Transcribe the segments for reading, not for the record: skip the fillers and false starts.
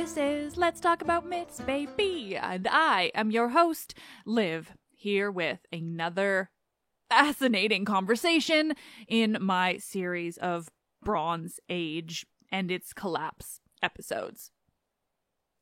This is Let's Talk About Myths, baby, and I am your host, Liv, here with another fascinating conversation in my series of Bronze Age and its collapse episodes.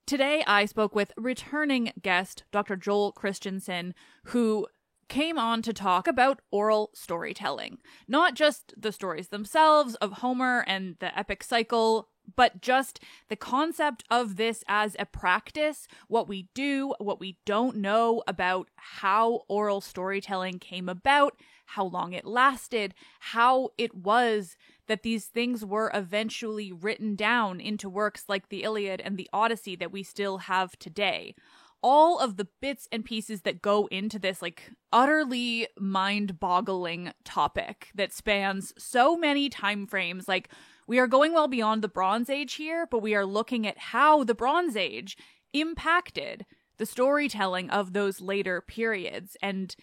Today, I spoke with returning guest Dr. Joel Christensen, who came on to talk about oral storytelling. Not just the stories themselves of Homer and the epic cycle, but just the concept of this as a practice, what we do, what we don't know about how oral storytelling came about, how long it lasted, how it was that these things were eventually written down into works like the Iliad and the Odyssey that we still have today. All of the bits and pieces that go into this, like, utterly mind-boggling topic that spans so many time frames. Like, we are going well beyond the Bronze Age here, but we are looking at how the Bronze Age impacted the storytelling of those later periods and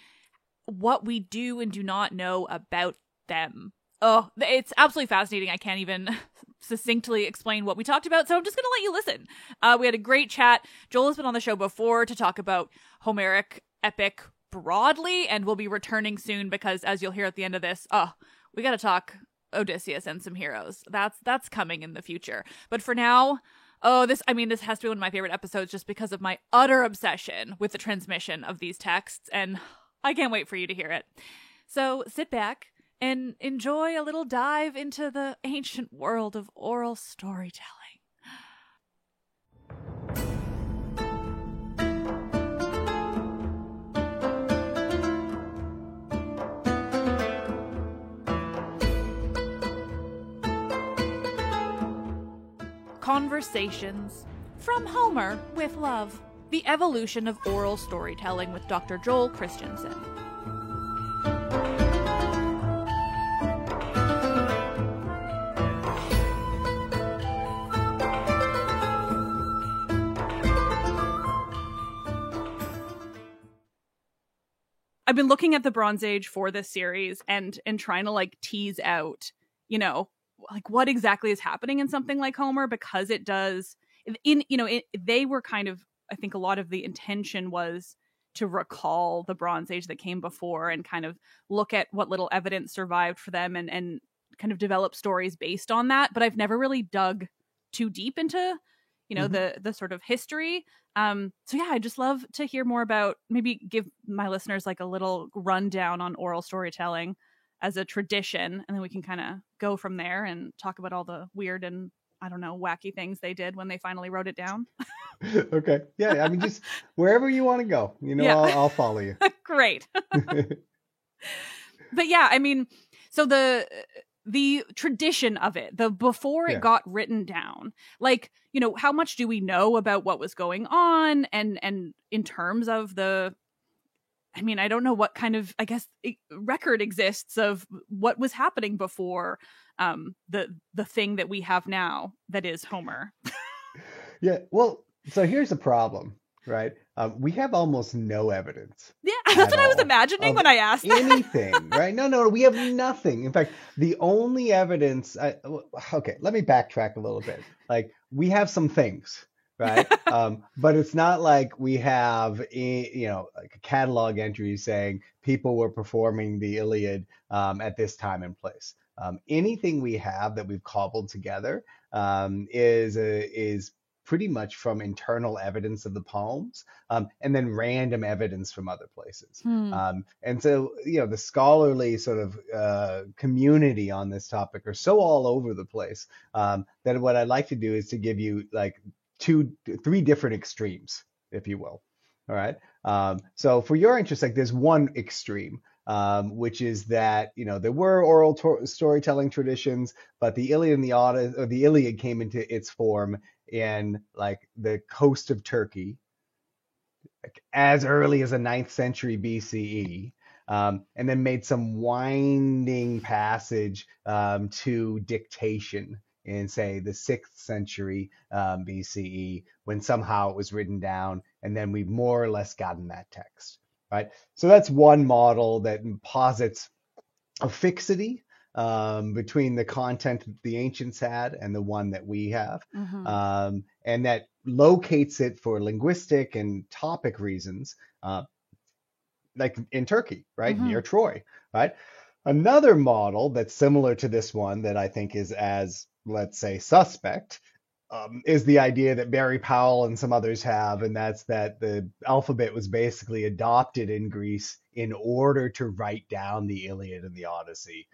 what we do and do not know about them. Oh, it's absolutely fascinating. I can't even succinctly explain what we talked about, so I'm just going to let you listen. We had a great chat. Joel has been on the show before to talk about Homeric epic broadly, and we'll be returning soon because, as you'll hear at the end of this, we got to talk Odysseus and some heroes. That's coming in the future. But for now, this has to be one of my favorite episodes just because of my utter obsession with the transmission of these texts, and I can't wait for you to hear it. So sit back and enjoy a little dive into the ancient world of oral storytelling. Conversations from Homer with Love. The evolution of oral storytelling with Dr. Joel Christensen. I've been looking at the Bronze Age for this series and trying to like tease out, like what exactly is happening in something like Homer, because it does they were kind of, I think a lot of the intention was to recall the Bronze Age that came before and kind of look at what little evidence survived for them and kind of develop stories based on that. But I've never really dug too deep into, the sort of history. So yeah, I just love to hear more about, maybe give my listeners like a little rundown on oral storytelling as a tradition, and then we can kind of go from there and talk about all the weird and, I don't know, wacky things they did when they finally wrote it down. Okay. Yeah. I mean, just wherever you want to go, yeah. I'll follow you. Great. But yeah, I mean, so the tradition of it, the before it got written down, like, how much do we know about what was going on? And in terms of I don't know what kind of, I guess, record exists of what was happening before the thing that we have now that is Homer. Yeah. Well, so here's the problem, right? We have almost no evidence. Yeah, that's what I was imagining when I asked anything, right? No, we have nothing. In fact, the only evidence. Okay, let me backtrack a little bit. Like, we have some things, right? But it's not like we have like a catalog entry saying people were performing the Iliad at this time and place. Anything we have that we've cobbled together is pretty much from internal evidence of the poems, and then random evidence from other places. And so, the scholarly sort of community on this topic are so all over the place that what I'd like to do is to give you like 3 different extremes, if you will. All right. So for your interest, like, there's one extreme, which is that, there were oral storytelling traditions, but the Iliad and the Odyssey, or the Iliad, came into its form in like the coast of Turkey, like, as early as the 9th century BCE, and then made some winding passage to dictation in, say, the 6th century BCE, when somehow it was written down, and then we've more or less gotten that text, right? So that's one model that posits a fixity between the content that the ancients had and the one that we have, and that locates it for linguistic and topic reasons, like in Turkey, right, near Troy, right? Another model that's similar to this one that I think is as, let's say, suspect, is the idea that Barry Powell and some others have, and that's that the alphabet was basically adopted in Greece in order to write down the Iliad and the Odyssey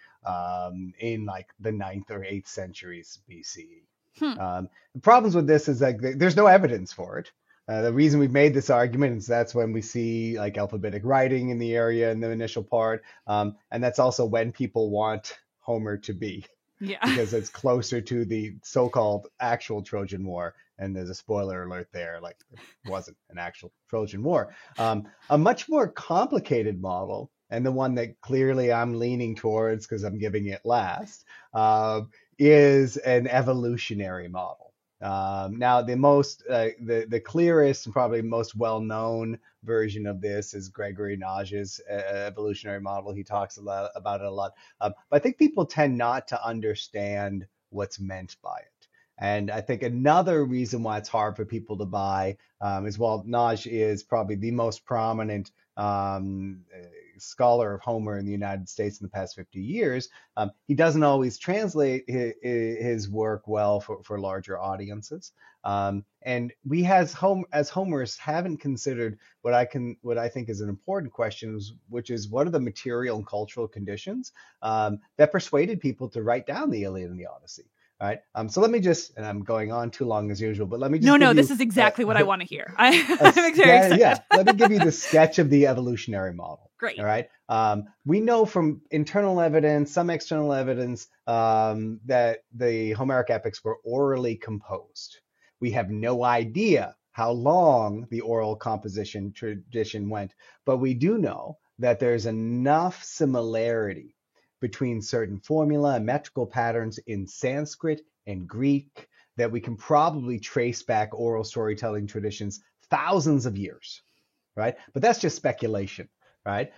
in like the 9th or 8th centuries BCE. The problems with this is like there's no evidence for it. The reason we've made this argument is that's when we see like alphabetic writing in the area in the initial part, and that's also when people want Homer to be. Yeah. Because it's closer to the so-called actual Trojan War. And there's a spoiler alert there, like it wasn't an actual Trojan War. A much more complicated model, and the one that clearly I'm leaning towards because I'm giving it last, is an evolutionary model. Now, the clearest and probably most well-known version of this is Gregory Nage's evolutionary model. He talks about it a lot. But I think people tend not to understand what's meant by it. And I think another reason why it's hard for people to buy is, while Nage is probably the most prominent scholar of Homer in the United States in the past 50 years, he doesn't always translate his work well for larger audiences. And we as Homerists haven't considered what I think is an important question, which is what are the material and cultural conditions that persuaded people to write down the Iliad and the Odyssey? Right. So let me just, and I'm going on too long as usual, but let me just. No, this is exactly what I want to hear. I'm very excited. Yeah, let me give you the sketch of the evolutionary model. Great. All right. We know from internal evidence, some external evidence, that the Homeric epics were orally composed. We have no idea how long the oral composition tradition went, but we do know that there's enough similarity between certain formula and metrical patterns in Sanskrit and Greek that we can probably trace back oral storytelling traditions thousands of years, right? But that's just speculation, right?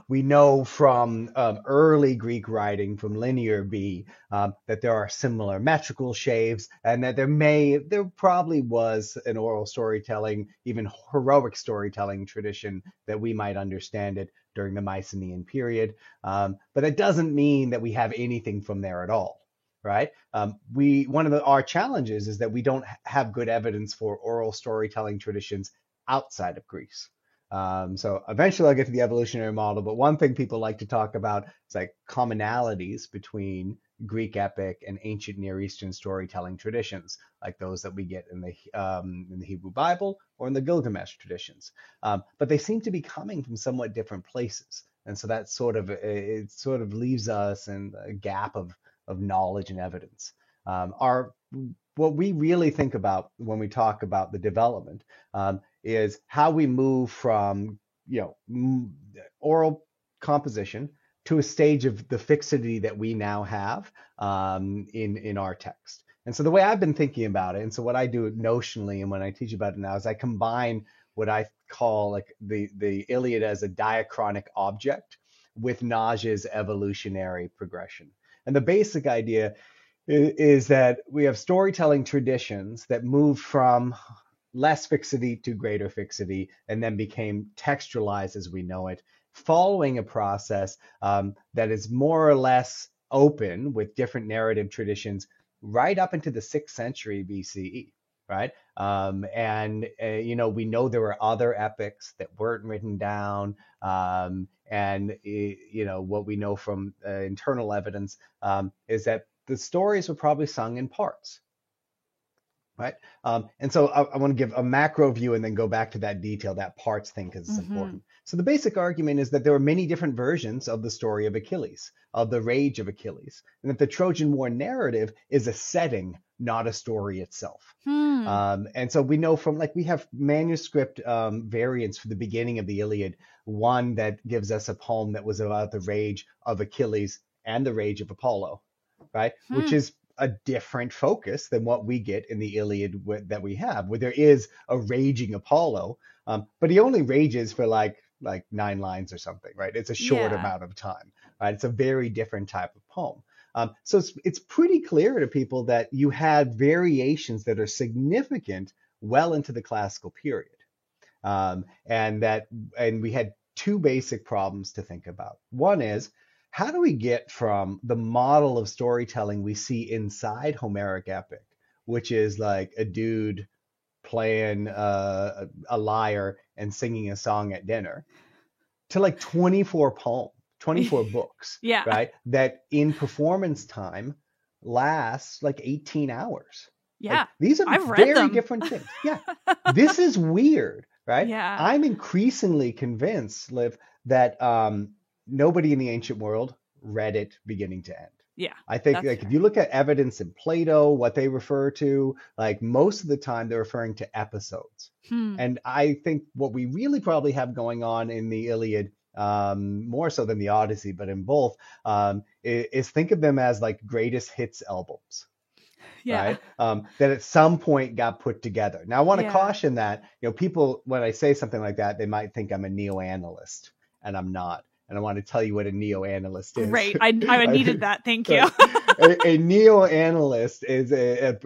We know from early Greek writing, from Linear B, that there are similar metrical shapes, and that there probably was an oral storytelling, even heroic storytelling tradition that we might understand it during the Mycenaean period. But it doesn't mean that we have anything from there at all, right? One of our challenges is that we don't have good evidence for oral storytelling traditions outside of Greece. So eventually I'll get to the evolutionary model, but one thing people like to talk about is like commonalities between Greek epic and ancient Near Eastern storytelling traditions, like those that we get in the Hebrew Bible or in the Gilgamesh traditions. But they seem to be coming from somewhat different places. And so that sort of leaves us in a gap of knowledge and evidence. What we really think about when we talk about the development is how we move from oral composition to a stage of the fixity that we now have in our text. And so the way I've been thinking about it, and so what I do notionally and when I teach about it now, is I combine what I call like the Iliad as a diachronic object with Nage's evolutionary progression. And the basic idea is that we have storytelling traditions that moved from less fixity to greater fixity and then became textualized as we know it, following a process that is more or less open with different narrative traditions right up into the 6th century BCE, right? We know there were other epics that weren't written down, what we know from internal evidence is that the stories were probably sung in parts, right? And so I want to give a macro view and then go back to that detail, that parts thing, because it's important. So the basic argument is that there were many different versions of the story of Achilles, of the rage of Achilles, and that the Trojan War narrative is a setting, not a story itself. And so we know from we have manuscript variants for the beginning of the Iliad, one that gives us a poem that was about the rage of Achilles and the rage of Apollo, right? Which is a different focus than what we get in the Iliad that we have, where there is a raging Apollo, but he only rages for like 9 lines or something, right? It's a short amount of time, right? It's a very different type of poem. So it's pretty clear to people that you had variations that are significant well into the classical period. And we had two basic problems to think about. One is, how do we get from the model of storytelling we see inside Homeric epic, which is like a dude playing a lyre and singing a song at dinner, to like 24 books, Yeah. right? That in performance time lasts like 18 hours. Yeah. Like, these are I've read very them. different things. Yeah. This is weird, right? Yeah. I'm increasingly convinced, Liv, that nobody in the ancient world read it beginning to end. Yeah. I think that's like fair. if you look at evidence in Plato, what they refer to, like most of the time they're referring to episodes. And I think what we really probably have going on in the Iliad, more so than the Odyssey, but in both, is think of them as like greatest hits albums. Yeah. Right? That at some point got put together. Now, I want to Yeah. caution that, people, when I say something like that, they might think I'm a neo-analyst, and I'm not. And I want to tell you what a neo-analyst is. Great. I needed that. Thank you. A neo-analyst is a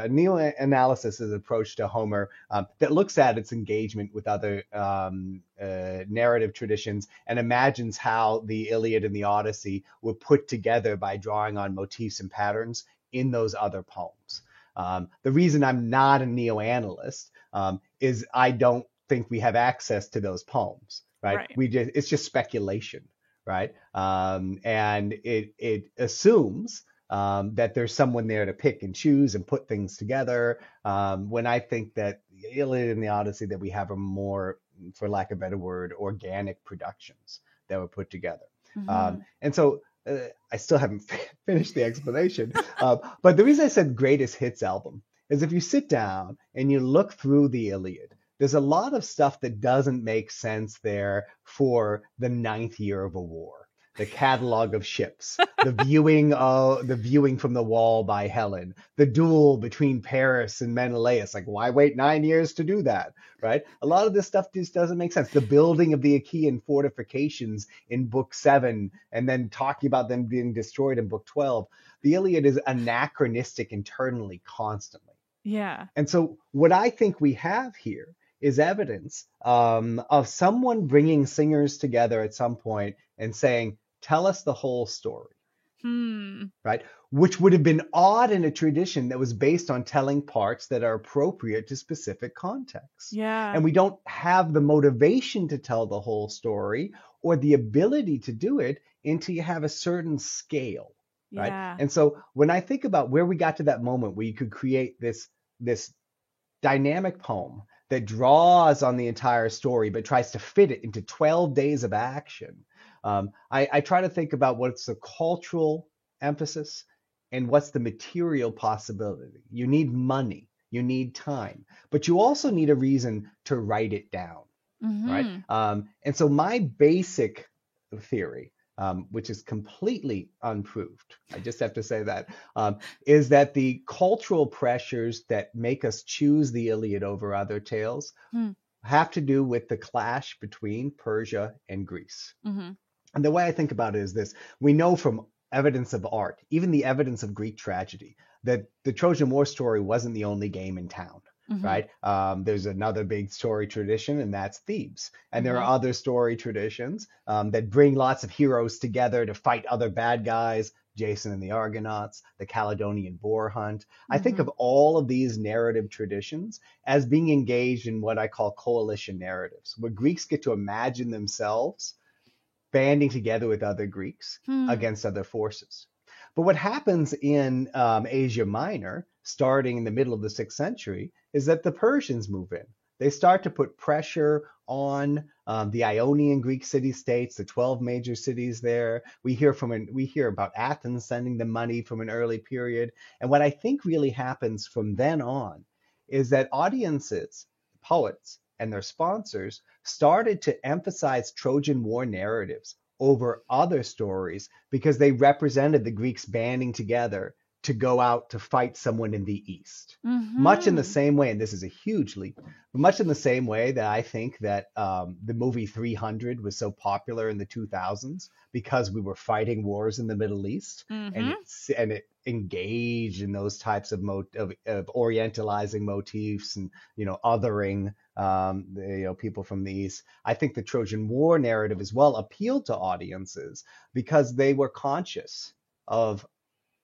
neo-analysis is an approach to Homer that looks at its engagement with other narrative traditions and imagines how the Iliad and the Odyssey were put together by drawing on motifs and patterns in those other poems. The reason I'm not a neo-analyst is I don't think we have access to those poems, right? It's just speculation, right? And it assumes that there's someone there to pick and choose and put things together. When I think that the Iliad and the Odyssey that we have are more, for lack of a better word, organic productions that were put together. And so I still haven't finished the explanation. But the reason I said greatest hits album is if you sit down and you look through the Iliad, there's a lot of stuff that doesn't make sense there for the 9th year of a war. The catalog of ships, the viewing from the wall by Helen, the duel between Paris and Menelaus. Like, why wait 9 years to do that, right? A lot of this stuff just doesn't make sense. The building of the Achaean fortifications in Book 7, and then talking about them being destroyed in Book 12. The Iliad is anachronistic internally constantly. Yeah. And so what I think we have here is evidence of someone bringing singers together at some point and saying, tell us the whole story, right? Which would have been odd in a tradition that was based on telling parts that are appropriate to specific contexts. Yeah. And we don't have the motivation to tell the whole story or the ability to do it until you have a certain scale, right? Yeah. And so when I think about where we got to that moment where you could create this dynamic poem that draws on the entire story but tries to fit it into 12 days of action, I try to think about what's the cultural emphasis and what's the material possibility. You need money, you need time, but you also need a reason to write it down, right? And so my basic theory, which is completely unproved, I just have to say that, is that the cultural pressures that make us choose the Iliad over other tales have to do with the clash between Persia and Greece. And the way I think about it is this. We know from evidence of art, even the evidence of Greek tragedy, that the Trojan War story wasn't the only game in town. Right? There's another big story tradition, and that's Thebes. And there are other story traditions that bring lots of heroes together to fight other bad guys, Jason and the Argonauts, the Caledonian boar hunt. I think of all of these narrative traditions as being engaged in what I call coalition narratives, where Greeks get to imagine themselves banding together with other Greeks against other forces. But what happens in Asia Minor, starting in the middle of the 6th century, is that the Persians move in. They start to put pressure on the Ionian Greek city-states, the 12 major cities there. We hear about Athens sending them money from an early period. And what I think really happens from then on is that audiences, poets, and their sponsors started to emphasize Trojan War narratives over other stories because they represented the Greeks banding together to go out to fight someone in the East. Mm-hmm. Much in the same way, and this is a huge leap, but much in the same way that I think that the movie 300 was so popular in the 2000s because we were fighting wars in the Middle East, Mm-hmm. and it engaged in those types of orientalizing motifs and othering people from the East. I think the Trojan War narrative as well appealed to audiences because they were conscious of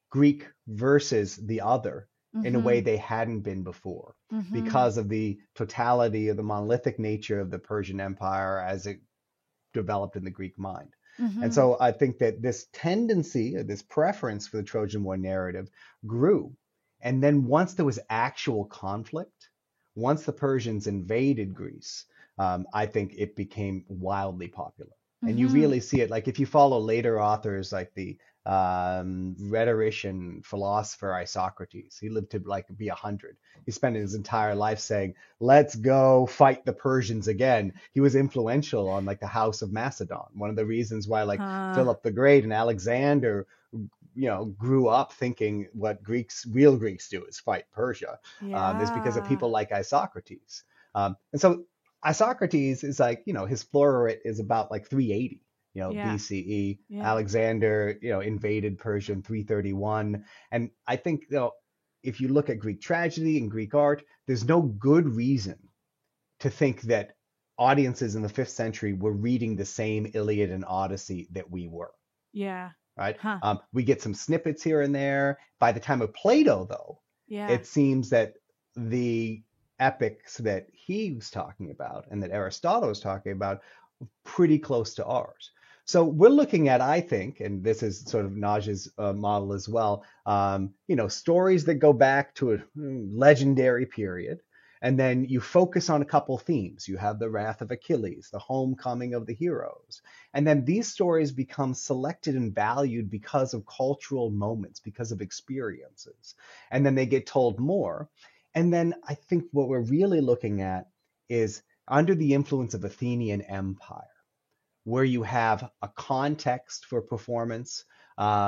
Greek versus the other in a way they hadn't been before, because of the totality of the monolithic nature of the Persian Empire as it developed in the Greek mind. And so I think that this tendency, this preference for the Trojan War narrative grew. And then once there was actual conflict, once the Persians invaded Greece, I think it became wildly popular. And you really see it, like if you follow later authors like the rhetorician philosopher Isocrates. He lived to be 100. He spent his entire life saying, let's go fight the Persians again. He was influential on the House of Macedon. One of the reasons why Philip the Great and Alexander grew up thinking what real Greeks do is fight Persia, is because of people like Isocrates. And so Isocrates is his Floruit is about 380. BCE. Alexander, invaded Persia in 331. And I think, if you look at Greek tragedy and Greek art, there's no good reason to think that audiences in the 5th century were reading the same Iliad and Odyssey that we were. Yeah. Right? Huh. We get some snippets here and there. By the time of Plato, though, it seems that the epics that he was talking about and that Aristotle was talking about were pretty close to ours. So we're looking at, I think, and this is sort of Naj's model as well, stories that go back to a legendary period, and then you focus on a couple themes. You have the wrath of Achilles, the homecoming of the heroes, and then these stories become selected and valued because of cultural moments, because of experiences, and then they get told more. And then I think what we're really looking at is under the influence of Athenian Empire, where you have a context for performance,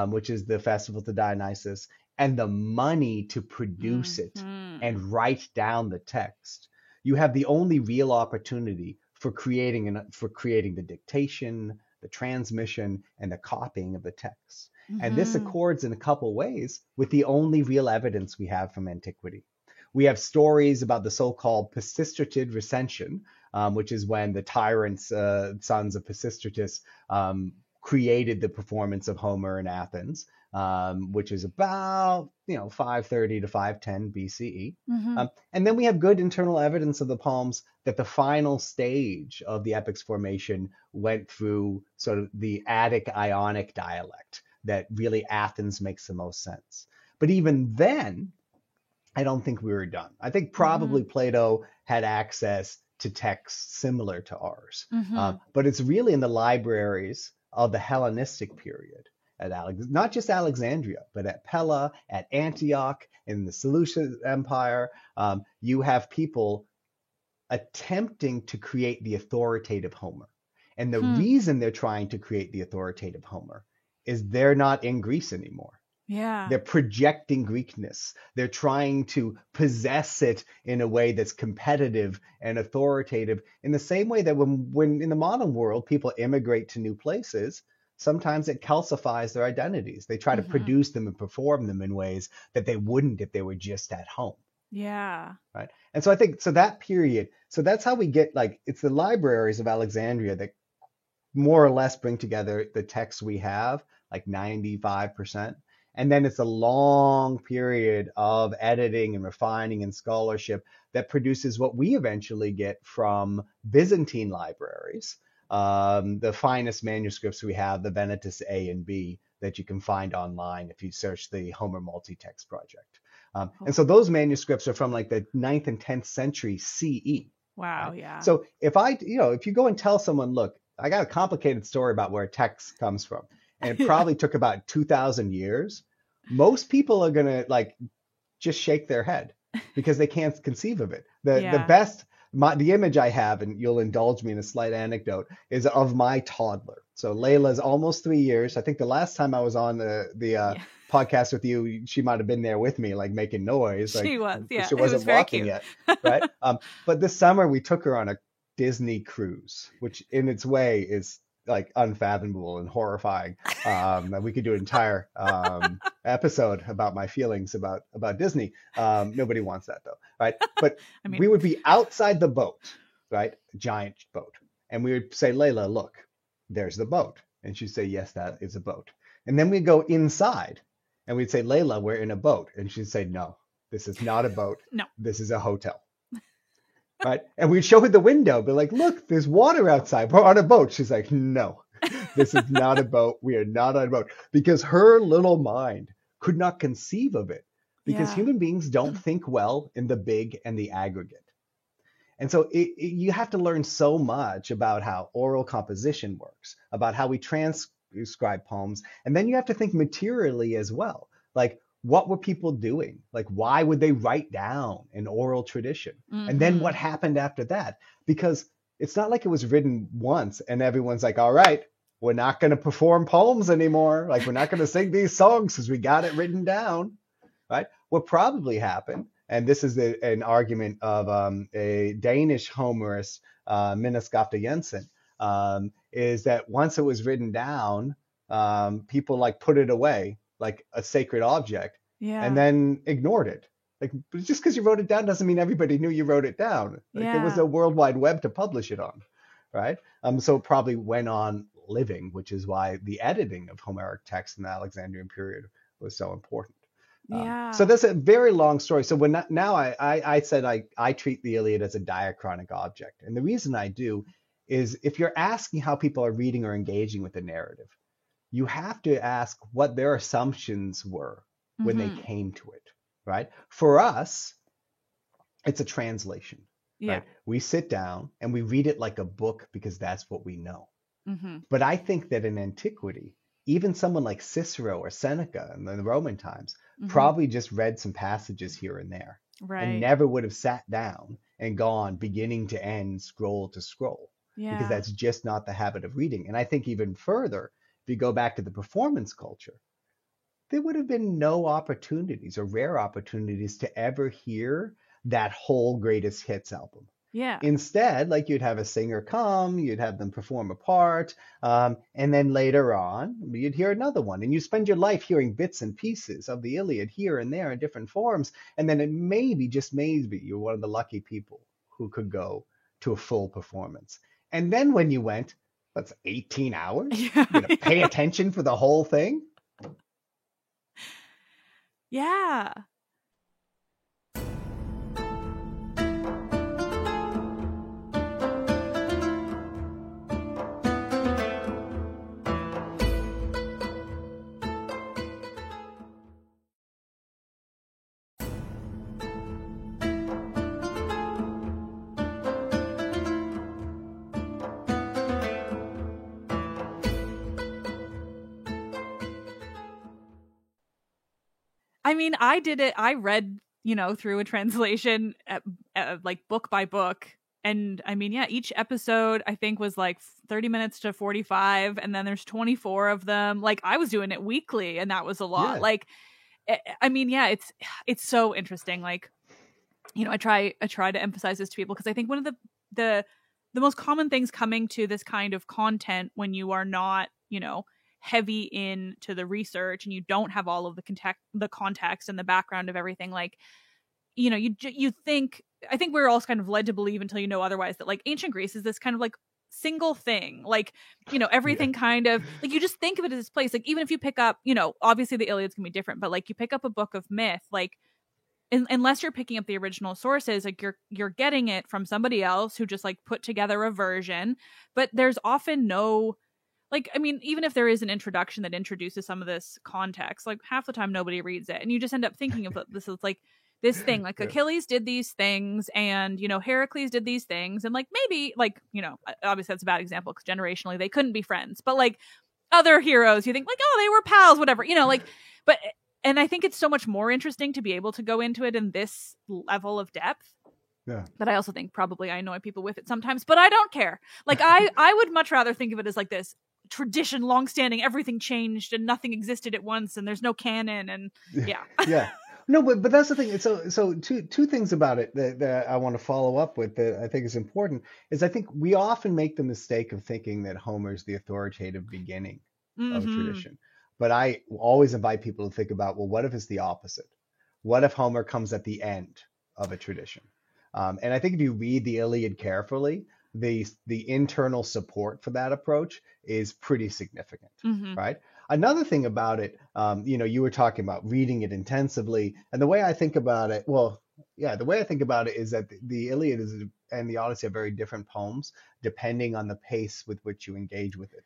which is the festival to Dionysus, and the money to produce it and write down the text. You have the only real opportunity for creating the dictation, the transmission, and the copying of the text. And this accords in a couple ways with the only real evidence we have from antiquity. We have stories about the so-called Pisistratid recension, which is when the tyrants, sons of Pisistratus, created the performance of Homer in Athens, which is about 530 to 510 BCE. And then we have good internal evidence of the poems that the final stage of the epic's formation went through sort of the Attic Ionic dialect, that really Athens makes the most sense. But even then, I don't think we were done. I think probably Plato had access to texts similar to ours, but it's really in the libraries of the Hellenistic period at not just Alexandria, but at Pella, at Antioch, in the Seleucid Empire. You have people attempting to create the authoritative Homer. And the reason they're trying to create the authoritative Homer is they're not in Greece anymore. Yeah. They're projecting Greekness. They're trying to possess it in a way that's competitive and authoritative, in the same way that when in the modern world, people immigrate to new places, sometimes it calcifies their identities. They try to produce them and perform them in ways that they wouldn't if they were just at home. Yeah. Right. And so I think, so that period, so that's how we get, it's the libraries of Alexandria that more or less bring together the texts we have, 95%. And then it's a long period of editing and refining and scholarship that produces what we eventually get from Byzantine libraries, the finest manuscripts we have, the Venetus A and B, that you can find online if you search the Homer Multitext Project. And so those manuscripts are from the 9th and 10th century CE. Wow, right? yeah. So if you go and tell someone, look, I got a complicated story about where a text comes from, and it probably took about 2,000 years, most people are going to just shake their head because they can't conceive of it. The the image I have, and you'll indulge me in a slight anecdote, is of my toddler. So Layla's almost 3 years. I think the last time I was on the Yeah. podcast with you, she might have been there with me, like making noise, like She was, yeah. she It was wasn't very walking cute. yet, right? But this summer we took her on a Disney cruise, which in its way is like unfathomable and horrifying. We could do an entire episode about my feelings about Disney. Nobody wants that though, right? But I mean, we would be outside the boat, right? A giant boat. And we would say, Layla, look, there's the boat. And she'd say, yes, that is a boat. And then we'd go inside and we'd say, Layla, we're in a boat. And she'd say, no, this is not a boat. No. This is a hotel. Right? And we'd show her the window, be like, look, there's water outside. We're on a boat. She's like, no, this is not a boat. We are not on a boat. Because her little mind could not conceive of it. Because human beings don't think well in the big and the aggregate. And so you have to learn so much about how oral composition works, about how we transcribe poems. And then you have to think materially as well. Like, what were people doing? Like, why would they write down an oral tradition? Mm-hmm. And then what happened after that? Because it's not like it was written once and everyone's like, all right, we're not going to perform poems anymore. Like, we're not going to sing these songs because we got it written down, right? What probably happened, and this is an argument of a Danish humorist, Minna Skafte Jensen, is that once it was written down, people like put it away like a sacred object, and then ignored it. Like, just because you wrote it down doesn't mean everybody knew you wrote it down. Like, there was a World Wide Web to publish it on, right? So it probably went on living, which is why the editing of Homeric text in the Alexandrian period was so important. So that's a very long story. So I said I treat the Iliad as a diachronic object. And the reason I do is if you're asking how people are reading or engaging with the narrative, you have to ask what their assumptions were when they came to it, right? For us, it's a translation. Right? We sit down and we read it like a book because that's what we know. Mm-hmm. But I think that in antiquity, even someone like Cicero or Seneca in the Roman times probably just read some passages here and there, and never would have sat down and gone beginning to end, scroll to scroll, because that's just not the habit of reading. And I think even further, if you go back to the performance culture, there would have been no opportunities or rare opportunities to ever hear that whole greatest hits album. Instead, like, you'd have a singer come, you'd have them perform a part, and then later on, you'd hear another one. And you spend your life hearing bits and pieces of the Iliad here and there in different forms. And then it maybe, just maybe, you're one of the lucky people who could go to a full performance. And then when you went, that's 18 hours? You're going to pay attention for the whole thing? Yeah. I mean, I did it. I read, through a translation, like book by book. And I mean, each episode I think was like 30 minutes to 45. And then there's 24 of them. Like, I was doing it weekly and that was a lot. Like, I mean, it's so interesting. Like, I try to emphasize this to people because I think one of the most common things coming to this kind of content when you are not, heavy into the research and you don't have all of the context and the background of everything, like, you think, I think we're all kind of led to believe until you know otherwise that, like, ancient Greece is this kind of like single thing, like, everything kind of like, you just think of it as this place. Like, even if you pick up, obviously the Iliad's gonna be different, but like, you pick up a book of myth, like, unless you're picking up the original sources, like, you're getting it from somebody else who just like put together a version. But there's often no, like, I mean, even if there is an introduction that introduces some of this context, like, half the time nobody reads it. And you just end up thinking of this as like this thing, like, Achilles did these things and, Heracles did these things. And like, maybe like, obviously that's a bad example because generationally they couldn't be friends, but like other heroes, you think like, oh, they were pals, whatever, like, but, and I think it's so much more interesting to be able to go into it in this level of depth Yeah. But I also think probably I annoy people with it sometimes, but I don't care. Like I would much rather think of it as like this tradition, longstanding, everything changed and nothing existed at once and there's no canon and yeah. Yeah. No, but that's the thing. So two things about it that I want to follow up with that I think is important is I think we often make the mistake of thinking that Homer's the authoritative beginning of a tradition. But I always invite people to think about, well, what if it's the opposite? What if Homer comes at the end of a tradition? And I think if you read the Iliad carefully, the internal support for that approach is pretty significant, right? Another thing about it, you were talking about reading it intensively, and the way I think about it, the way I think about it is that the Iliad and the Odyssey are very different poems depending on the pace with which you engage with it.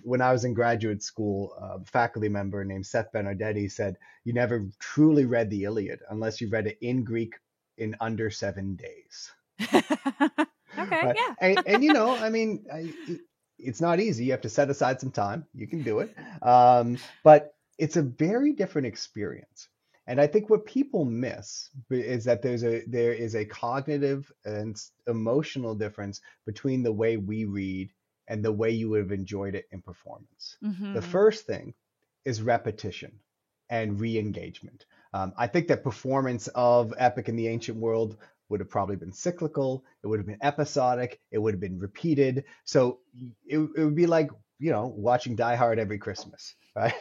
When I was in graduate school, a faculty member named Seth Bernardetti said, you never truly read the Iliad unless you read it in Greek in under 7 days. Okay, right? Yeah. And I mean, it's not easy. You have to set aside some time. You can do it. But it's a very different experience. And I think what people miss is that there is a cognitive and emotional difference between the way we read and the way you would have enjoyed it in performance. The first thing is repetition and re-engagement. I think that performance of Epic in the Ancient World would have probably been cyclical. It would have been episodic. It would have been repeated. So it would be like, watching Die Hard every Christmas, right?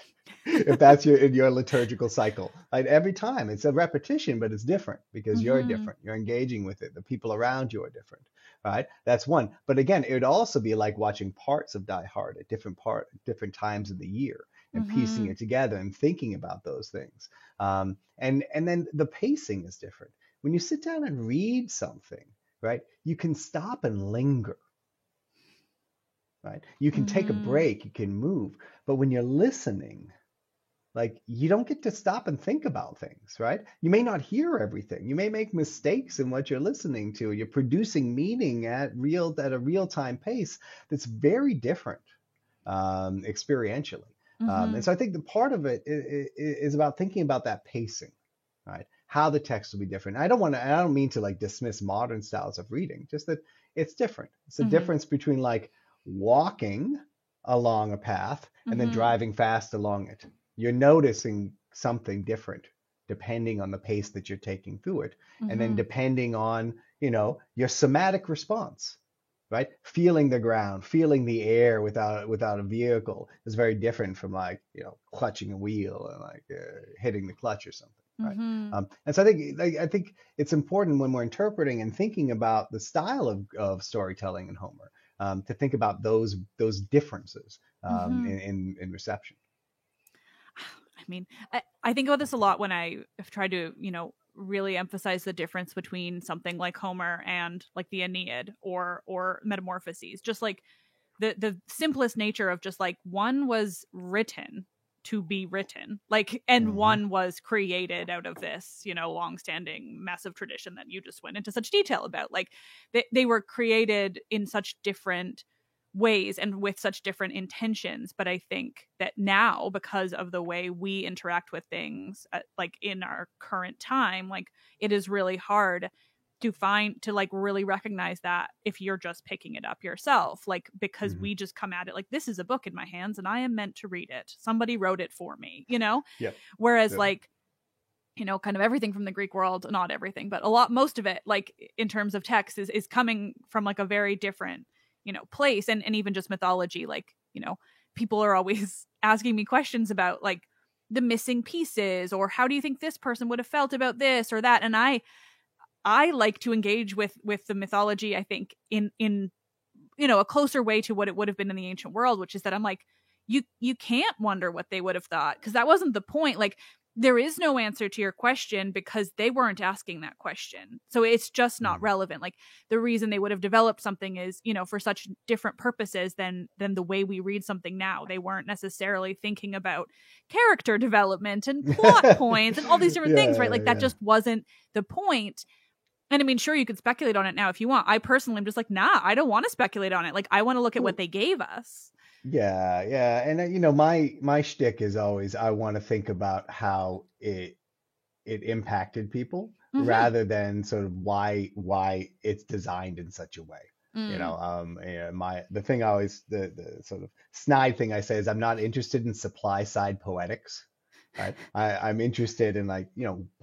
If that's in your liturgical cycle. Like every time it's a repetition, but it's different because you're different. You're engaging with it. The people around you are different, right? That's one. But again, it would also be like watching parts of Die Hard at different times of the year and piecing it together and thinking about those things. And then the pacing is different. When you sit down and read something, right, you can stop and linger, right? You can take a break, you can move. But when you're listening, like you don't get to stop and think about things, right? You may not hear everything. You may make mistakes in what you're listening to. You're producing meaning at a real-time pace that's very different experientially. And so I think the part of it is about thinking about that pacing, right? How the text will be different. I don't mean to like dismiss modern styles of reading, just that it's different. It's a difference between like walking along a path and then driving fast along it. You're noticing something different depending on the pace that you're taking through it. And then depending on, your somatic response, right? Feeling the ground, feeling the air without a vehicle is very different from like, clutching a wheel and like hitting the clutch or something. Right. And so I think it's important when we're interpreting and thinking about the style of storytelling in Homer to think about those differences in reception. I mean, I think about this a lot when I have tried to, really emphasize the difference between something like Homer and like the Aeneid or Metamorphoses. Just like the simplest nature of just like one was written to be written, like, and one was created out of this, long-standing massive tradition that you just went into such detail about. Like they were created in such different ways and with such different intentions. But I think that now, because of the way we interact with things, like in our current time, like it is really hard to like really recognize that if you're just picking it up yourself, like, because we just come at it like, this is a book in my hands and I am meant to read it. Somebody wrote it for me, Whereas like, kind of everything from the Greek world, not everything, but most of it, like in terms of text is coming from like a very different, place. And even just mythology, like, people are always asking me questions about like the missing pieces, or how do you think this person would have felt about this or that? And I like to engage with the mythology, I think, in a closer way to what it would have been in the ancient world, which is that I'm like, you can't wonder what they would have thought, because that wasn't the point. Like, there is no answer to your question because they weren't asking that question. So it's just not relevant. Like, the reason they would have developed something is, for such different purposes than the way we read something now. They weren't necessarily thinking about character development and plot points and all these different things, right? Like, that just wasn't the point. And I mean, sure, you could speculate on it now if you want. I personally am just like, nah, I don't want to speculate on it. Like, I want to look at what they gave us. Yeah. And my shtick is always, I want to think about how it impacted people, rather than sort of why it's designed in such a way. Mm. The thing I always the sort of snide thing I say is I'm not interested in supply side poetics. Right. I'm interested in, like,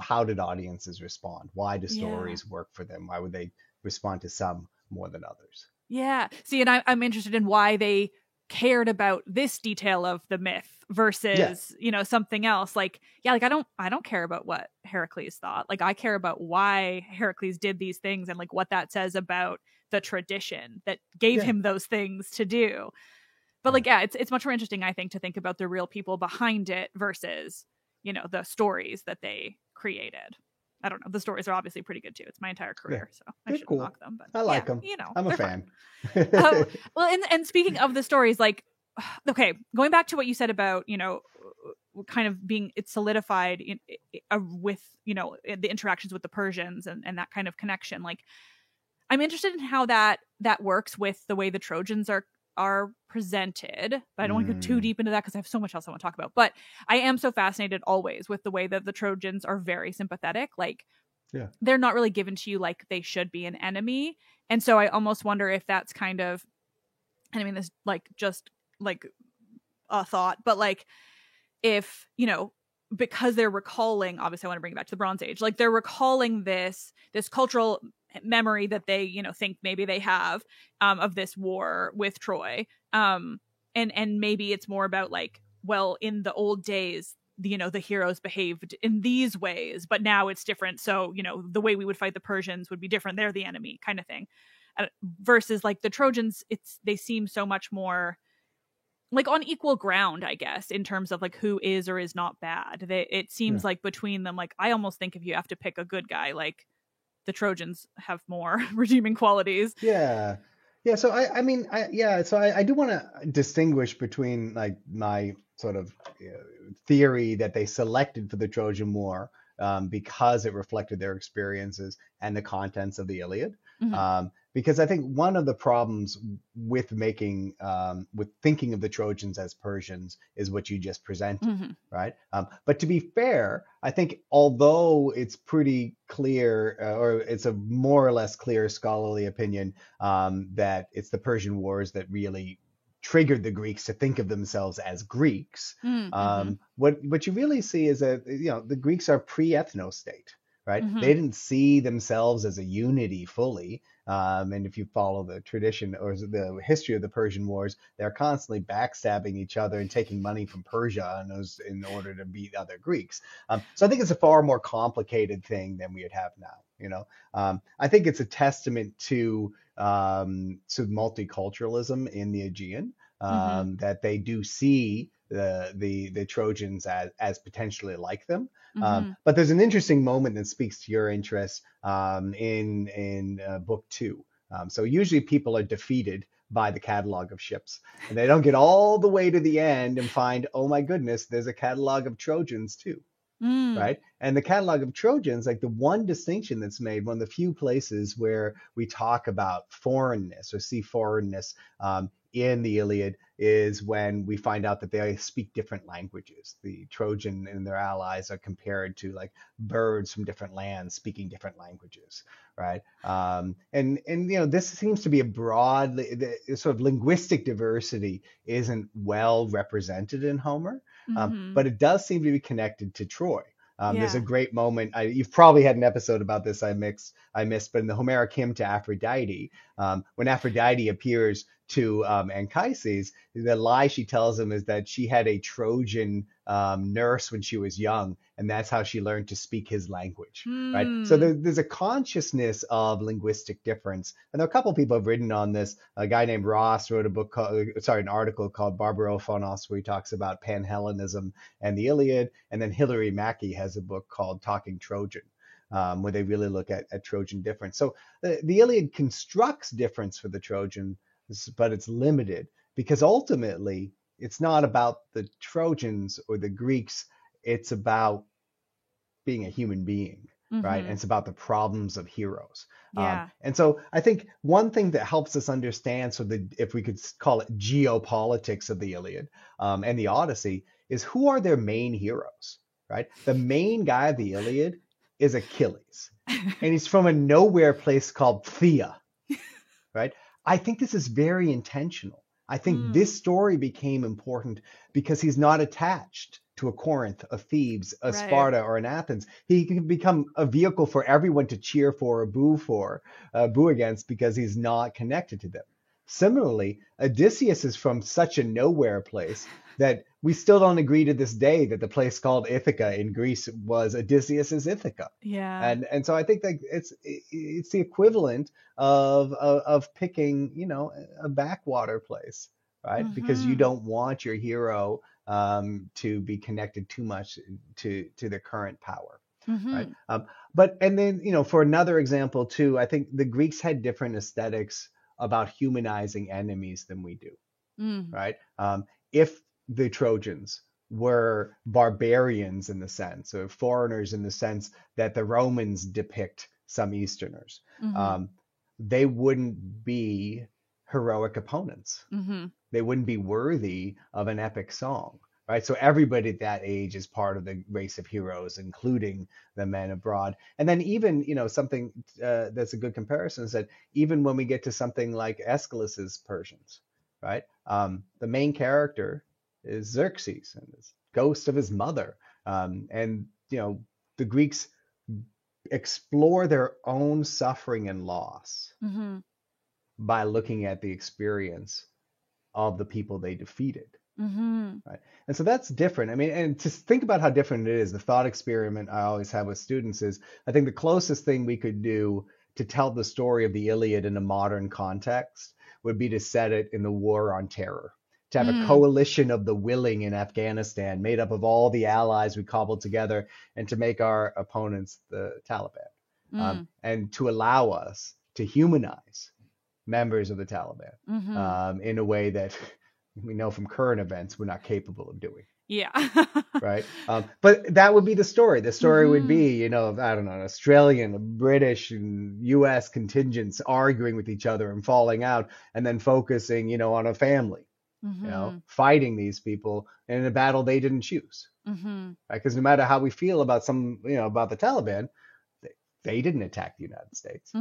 how did audiences respond? Why do Yeah. stories work for them? Why would they respond to some more than others? Yeah. See, and I'm interested in why they cared about this detail of the myth Yeah. versus, something else. Like, yeah, like I don't care about what Heracles thought. Like, I care about why Heracles did these things and like what that says about the tradition that gave Yeah. him those things to do. But Yeah. like, yeah, it's much more interesting, I think, to think about the real people behind it versus, the stories that they created. I don't know. The stories are obviously pretty good too. It's my entire Yeah. career, so I They're shouldn't cool. knock them. But I like them. I'm a they're fun. fan. Well, and speaking of the stories, like, okay, going back to what you said about, kind of being it's solidified with, the interactions with the Persians and that kind of connection. Like, I'm interested in how that works with the way the Trojans are presented, but I don't want to go too deep into that because I have so much else I want to talk about. But I am so fascinated always with the way that the Trojans are very sympathetic. Like, Yeah. they're not really given to you like they should be an enemy. And so I almost wonder if that's kind of, and I mean this like just like a thought, but like if, because they're recalling, obviously I want to bring it back to the Bronze Age, like they're recalling this cultural memory that they, think maybe they have of this war with Troy. And maybe it's more about like, well, in the old days, the heroes behaved in these ways, but now it's different. So, the way we would fight the Persians would be different. They're the enemy kind of thing. Versus like the Trojans, they seem so much more like on equal ground, I guess, in terms of like who is or is not bad. It seems like between them, like I almost think if you have to pick a good guy, like the Trojans have more redeeming qualities. Yeah. Yeah. So I do want to distinguish between like my sort of theory that they selected for the Trojan War because it reflected their experiences and the contents of the Iliad. Mm-hmm. Because I think one of the problems with with thinking of the Trojans as Persians is what you just presented, right? But to be fair, I think although it's pretty clear, or it's a more or less clear scholarly opinion that it's the Persian Wars that really triggered the Greeks to think of themselves as Greeks. What you really see is that the Greeks are pre-ethno-state, right? They didn't see themselves as a unity fully. And if you follow the tradition or the history of the Persian Wars, they're constantly backstabbing each other and taking money from Persia in order to beat other Greeks. So I think it's a far more complicated thing than we would have now. I think it's a testament to multiculturalism in the Aegean, that they do see the Trojans as potentially like them. But there's an interesting moment that speaks to your interest in book 2. So usually people are defeated by the catalog of ships, and they don't get all the way to the end and find, oh my goodness, there's a catalog of Trojans too. Right. And the catalog of Trojans, like the one distinction that's made, one of the few places where we talk about foreignness or see foreignness in the Iliad is when we find out that they speak different languages. The Trojan and their allies are compared to like birds from different lands speaking different languages, right? And this seems to be a broad sort of linguistic diversity isn't well represented in Homer, but it does seem to be connected to Troy. There's a great moment. You've probably had an episode about this I missed, but in the Homeric hymn to Aphrodite, when Aphrodite appears to Anchises, the lie she tells him is that she had a Trojan nurse when she was young, and that's how she learned to speak his language, right? So there's a consciousness of linguistic difference. And there are a couple of people have written on this. A guy named Ross wrote an article called Barbarophonos, where he talks about Panhellenism and the Iliad. And then Hilary Mackey has a book called Talking Trojan, where they really look at Trojan difference. So the Iliad constructs difference for the Trojan, but it's limited because ultimately it's not about the Trojans or the Greeks. It's about being a human being, right? And it's about the problems of heroes. And so I think one thing that helps us understand, if we could call it geopolitics of the Iliad and the Odyssey, is who are their main heroes, right? The main guy of the Iliad is Achilles, and he's from a nowhere place called Thea, right? I think this is very intentional. I think this story became important because he's not attached to a Corinth, a Thebes, a Sparta, or an Athens. He can become a vehicle for everyone to cheer for or boo against because he's not connected to them. Similarly, Odysseus is from such a nowhere place that we still don't agree to this day that the place called Ithaca in Greece was Odysseus's Ithaca. Yeah. And so I think that it's the equivalent of picking, a backwater place, right? Because you don't want your hero to be connected too much to the current power, right? And then, for another example too, I think the Greeks had different aesthetics about humanizing enemies than we do, right? If the Trojans were barbarians in the sense, or foreigners in the sense that the Romans depict some Easterners, they wouldn't be heroic opponents. They wouldn't be worthy of an epic song, right? So everybody at that age is part of the race of heroes, including the men abroad. And then even, something that's a good comparison is that even when we get to something like Aeschylus's Persians, right? The main character is Xerxes and this ghost of his mother. And the Greeks explore their own suffering and loss by looking at the experience of the people they defeated. Right. And so that's different. I mean, and to think about how different it is, the thought experiment I always have with students is, I think the closest thing we could do to tell the story of the Iliad in a modern context would be to set it in the War on Terror, to have a coalition of the willing in Afghanistan made up of all the allies we cobbled together, and to make our opponents the Taliban, and to allow us to humanize members of the Taliban in a way that we know from current events we're not capable of doing. Yeah. Right. But that would be the story. The story would be, I don't know, an Australian, a British, and US contingents arguing with each other and falling out, and then focusing, on a family, fighting these people in a battle they didn't choose. Right? Because no matter how we feel about about the Taliban, they didn't attack the United States.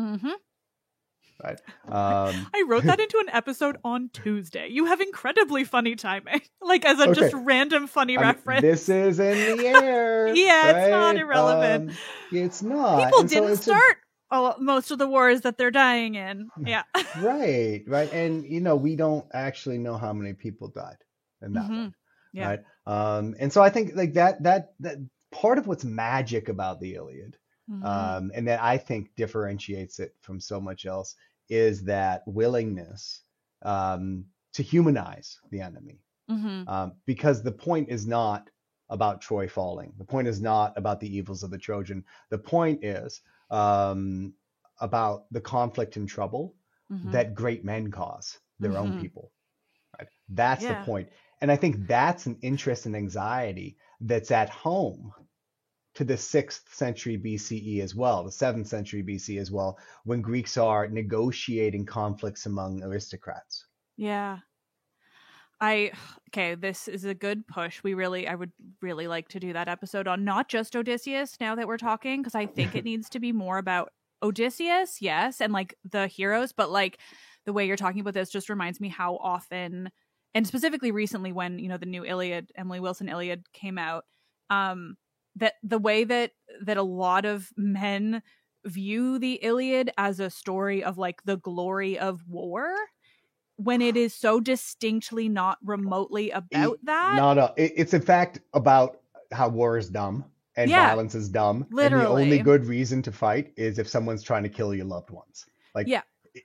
Right. I wrote that into an episode on Tuesday. You have incredibly funny timing, like as a just random funny reference. This is in the air. Yeah, right? It's not irrelevant. It's not. People didn't start most of the wars that they're dying in. Yeah. Right. And we don't actually know how many people died in that one. Yeah. Right. And so I think like that part of what's magic about the Iliad, and that I think differentiates it from so much else, is that willingness to humanize the enemy. Because the point is not about Troy falling. The point is not about the evils of the Trojan. The point is about the conflict and trouble that great men cause their own people. Right? That's the point. And I think that's an interest and anxiety that's at home to the 6th century BCE as well, the 7th century BC as well, when Greeks are negotiating conflicts among aristocrats. Yeah. This is a good push. I would really like to do that episode on not just Odysseus now that we're talking, because I think it needs to be more about Odysseus, yes, and like the heroes, but like the way you're talking about this just reminds me how often, and specifically recently when, the new Iliad, Emily Wilson Iliad came out, that the way that a lot of men view the Iliad as a story of like the glory of war, when it is so distinctly not remotely about that. It's in fact about how war is dumb and violence is dumb. Literally. And the only good reason to fight is if someone's trying to kill your loved ones.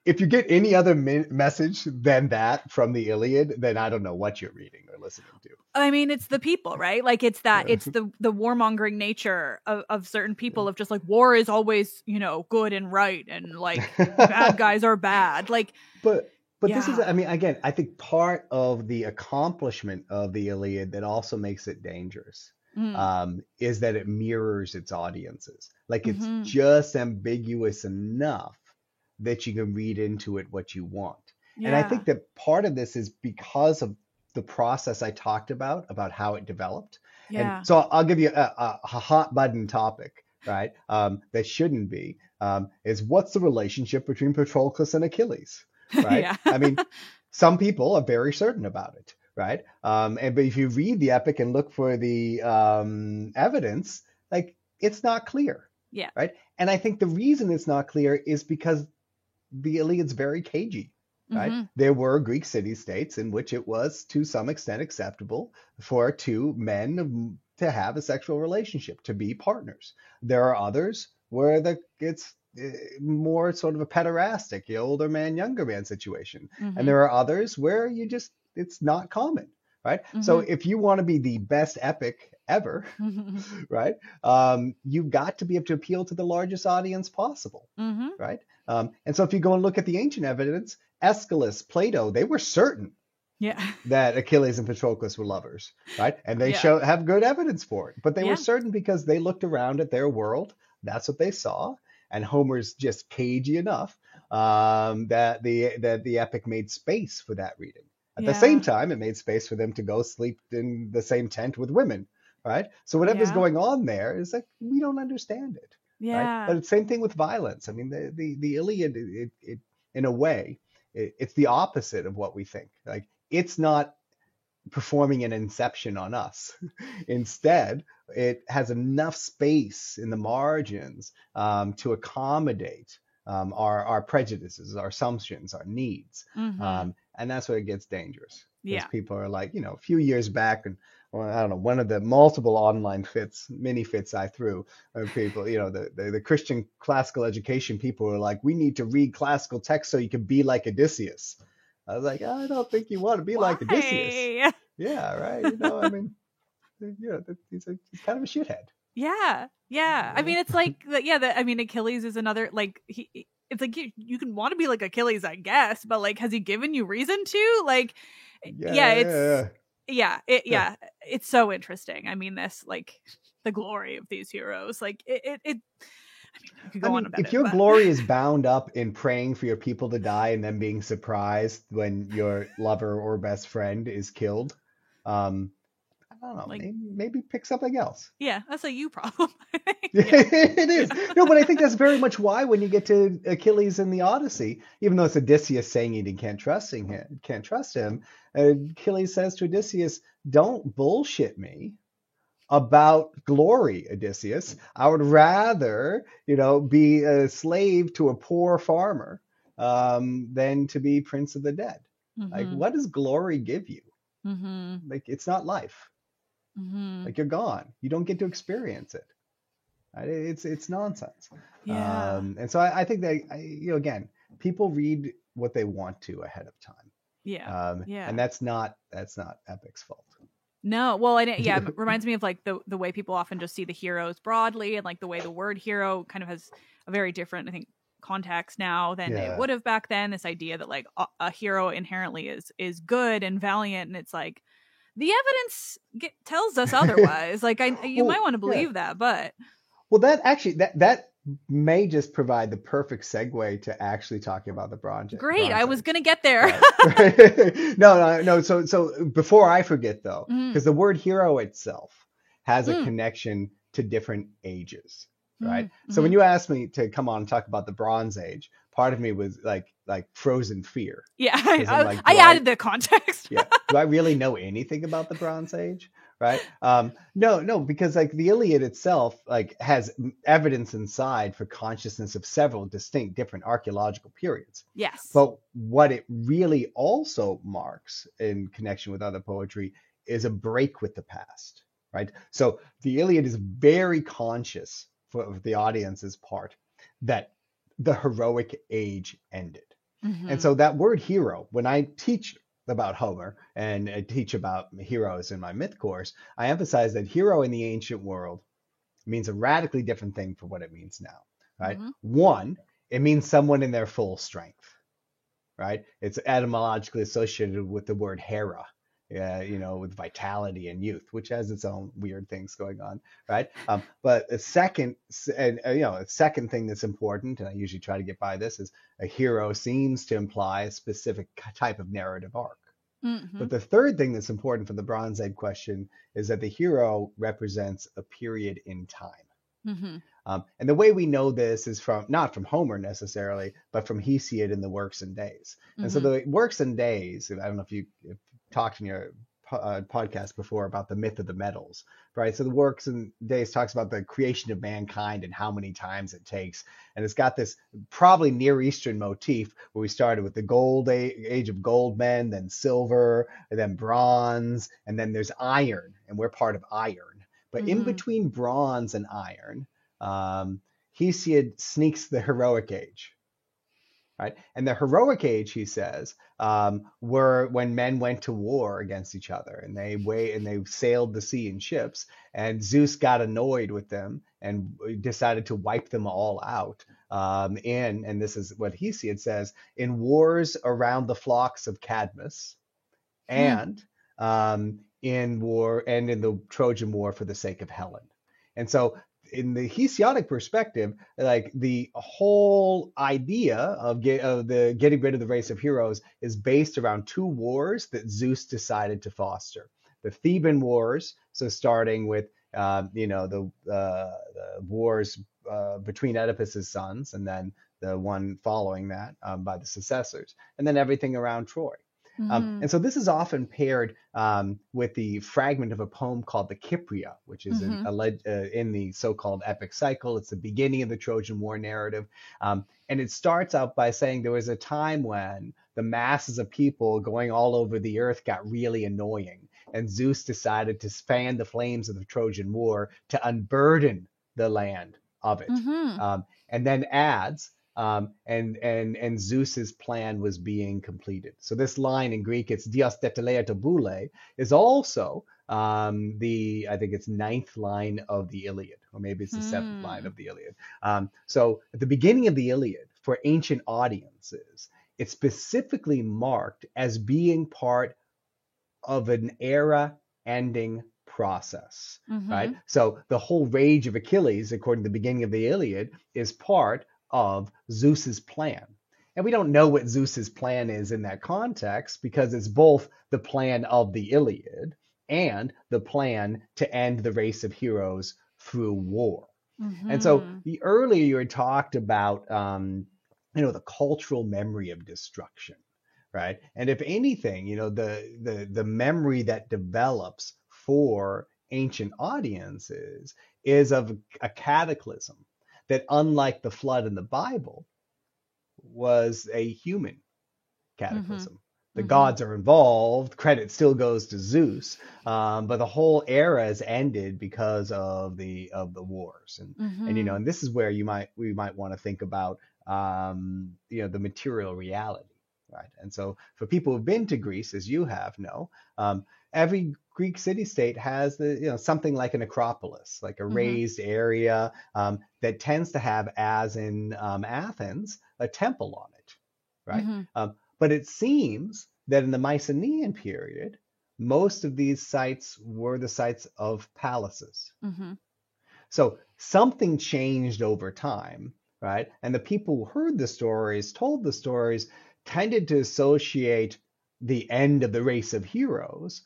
If you get any other message than that from the Iliad, then I don't know what you're reading or listening to. I mean, it's the people, right? Like it's it's the warmongering nature of certain people, of just like war is always, good and right, and like bad guys are bad. Like, but this is, again, I think part of the accomplishment of the Iliad that also makes it dangerous is that it mirrors its audiences. Like it's just ambiguous enough that you can read into it what you want. Yeah. And I think that part of this is because of the process I talked about how it developed. Yeah. And so I'll give you a hot button topic right? That shouldn't be, is what's the relationship between Patroclus and Achilles, right? Yeah. I mean, some people are very certain about it, right? But if you read the epic and look for the evidence, like it's not clear, Yeah. right? And I think the reason it's not clear is because the Iliad's very cagey, right? Mm-hmm. There were Greek city-states in which it was to some extent acceptable for two men to have a sexual relationship, to be partners. There are others where it's more sort of a pederastic, the older man, younger man situation. Mm-hmm. And there are others where it's not common, right? So if you want to be the best epic ever, right, you've got to be able to appeal to the largest audience possible, right? And so if you go and look at the ancient evidence, Aeschylus, Plato, they were certain that Achilles and Patroclus were lovers, right? And they have good evidence for it. But they were certain because they looked around at their world. That's what they saw. And Homer's just cagey enough that the epic made space for that reading. At the same time, it made space for them to go sleep in the same tent with women, right? So whatever's going on there is like, we don't understand it. Yeah. Right? But it's the same thing with violence. I mean, the Iliad, it in a way, it's the opposite of what we think. Like, it's not performing an inception on us. Instead, it has enough space in the margins to accommodate our prejudices, our assumptions, our needs. And that's where it gets dangerous. Because people are like, a few years back, and I don't know, one of the multiple online mini fits I threw, people, the Christian classical education people were like, we need to read classical texts so you can be like Odysseus. I was like, I don't think you want to be like Odysseus. Yeah, right. I mean, he's kind of a shithead. Yeah. I mean, it's like, Achilles is another, like, it's like you can want to be like Achilles, I guess, but like, has he given you reason to? Like, it's so interesting. I mean, this, like, the glory of these heroes, like if your glory is bound up in praying for your people to die and then being surprised when your lover or best friend is killed, I don't know, like, maybe pick something else. Yeah, that's a you problem. It is. No, but I think that's very much why when you get to Achilles in the Odyssey, even though it's Odysseus saying he can't trust him, Achilles says to Odysseus, don't bullshit me about glory, Odysseus. I would rather, be a slave to a poor farmer than to be prince of the dead. Like, what does glory give you? Like, it's not life. Like, you're gone. You don't get to experience it. Right? It's nonsense. Yeah. And so I think that, again, people read what they want to ahead of time. Yeah. And that's not Epic's fault. No, well, and it reminds me of like the way people often just see the heroes broadly, and like the way the word hero kind of has a very different, I think, context now than it would have back then. This idea that like a hero inherently is good and valiant, and it's like the evidence tells us otherwise. Like you might want to believe that, but that actually that may just provide the perfect segue to actually talking about the Bronze Age. Great, I was gonna get there. Right. No. So before I forget though, because the word hero itself has a connection to different ages. Right. So when you asked me to come on and talk about the Bronze Age, part of me was like frozen fear. Yeah, I added the context. Do I really know anything about the Bronze Age? Right. No, because like the Iliad itself like has evidence inside for consciousness of several distinct different archaeological periods. Yes. But what it really also marks in connection with other poetry is a break with the past. Right. So the Iliad is very conscious for the audience's part that the heroic age ended. And so that word hero, when I teach about Homer and I teach about heroes in my myth course, I emphasize that hero in the ancient world means a radically different thing from what it means now, right? One, it means someone in their full strength, right? It's etymologically associated with the word hera, with vitality and youth, which has its own weird things going on, right? But a second thing that's important, and I usually try to get by this, is a hero seems to imply a specific type of narrative arc. But the third thing that's important for the Bronze Age question is that the hero represents a period in time. Mm-hmm. And the way we know this is from not from Homer necessarily, but from Hesiod in the Works and Days. And so Mm-hmm. the Works and Days, I don't know if you've talked in your podcast before about the myth of the metals, right? So the Works and Days talks about the creation of mankind and how many times it takes. And it's got this probably Near Eastern motif where we started with the gold age of gold men, then silver, and then bronze, and then there's iron, and we're part of iron. But in Mm-hmm. between bronze and iron, Hesiod sneaks the heroic age, right? And the heroic age, he says, were when men went to war against each other, and they sailed the sea in ships, and Zeus got annoyed with them and decided to wipe them all out. And this is what Hesiod says, in wars around the flocks of Cadmus, and in the Trojan War for the sake of Helen. And so in the Hesiodic perspective, like the whole idea of the getting rid of the race of heroes is based around two wars that Zeus decided to foster. The Theban Wars, so starting with the wars between Oedipus's sons, and then the one following that by the successors, and then everything around Troy. Mm-hmm. And so this is often paired with the fragment of a poem called the Cypria, which is in the so-called epic cycle. It's the beginning of the Trojan War narrative. And it starts out by saying there was a time when the masses of people going all over the earth got really annoying. And Zeus decided to fan the flames of the Trojan War to unburden the land of it. And then adds, and Zeus's plan was being completed. So this line in Greek, it's Dios tetelea to boule, is also I think it's 9th line of the Iliad, or maybe it's the 7th line of the Iliad. So at the beginning of the Iliad, for ancient audiences, it's specifically marked as being part of an era-ending process, right? So the whole rage of Achilles, according to the beginning of the Iliad, is part of Zeus's plan. And we don't know what Zeus's plan is in that context because it's both the plan of the Iliad and the plan to end the race of heroes through war. And so the earlier you had talked about, the cultural memory of destruction, right? And if anything, the memory that develops for ancient audiences is of a cataclysm that, unlike the flood in the Bible, was a human cataclysm. The gods are involved. Credit still goes to Zeus, but the whole era is ended because of the wars. And this is where we might want to think about the material reality, right? And so for people who've been to Greece, as you have, every Greek city-state has something like an acropolis, like a raised area that tends to have, as in Athens, a temple on it, right? But it seems that in the Mycenaean period, most of these sites were the sites of palaces. So something changed over time, right? And the people who heard the stories, told the stories, tended to associate the end of the race of heroes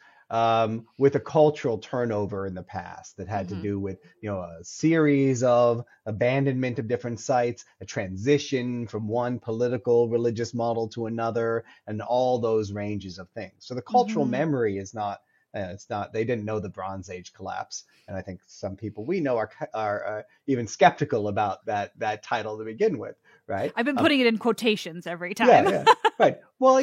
with a cultural turnover in the past that had to do with, a series of abandonment of different sites, a transition from one political religious model to another, and all those ranges of things. So the cultural memory is not, they didn't know the Bronze Age collapse. And I think some people we know are even skeptical about that title to begin with, right? I've been putting it in quotations every time. Yeah, right. Well,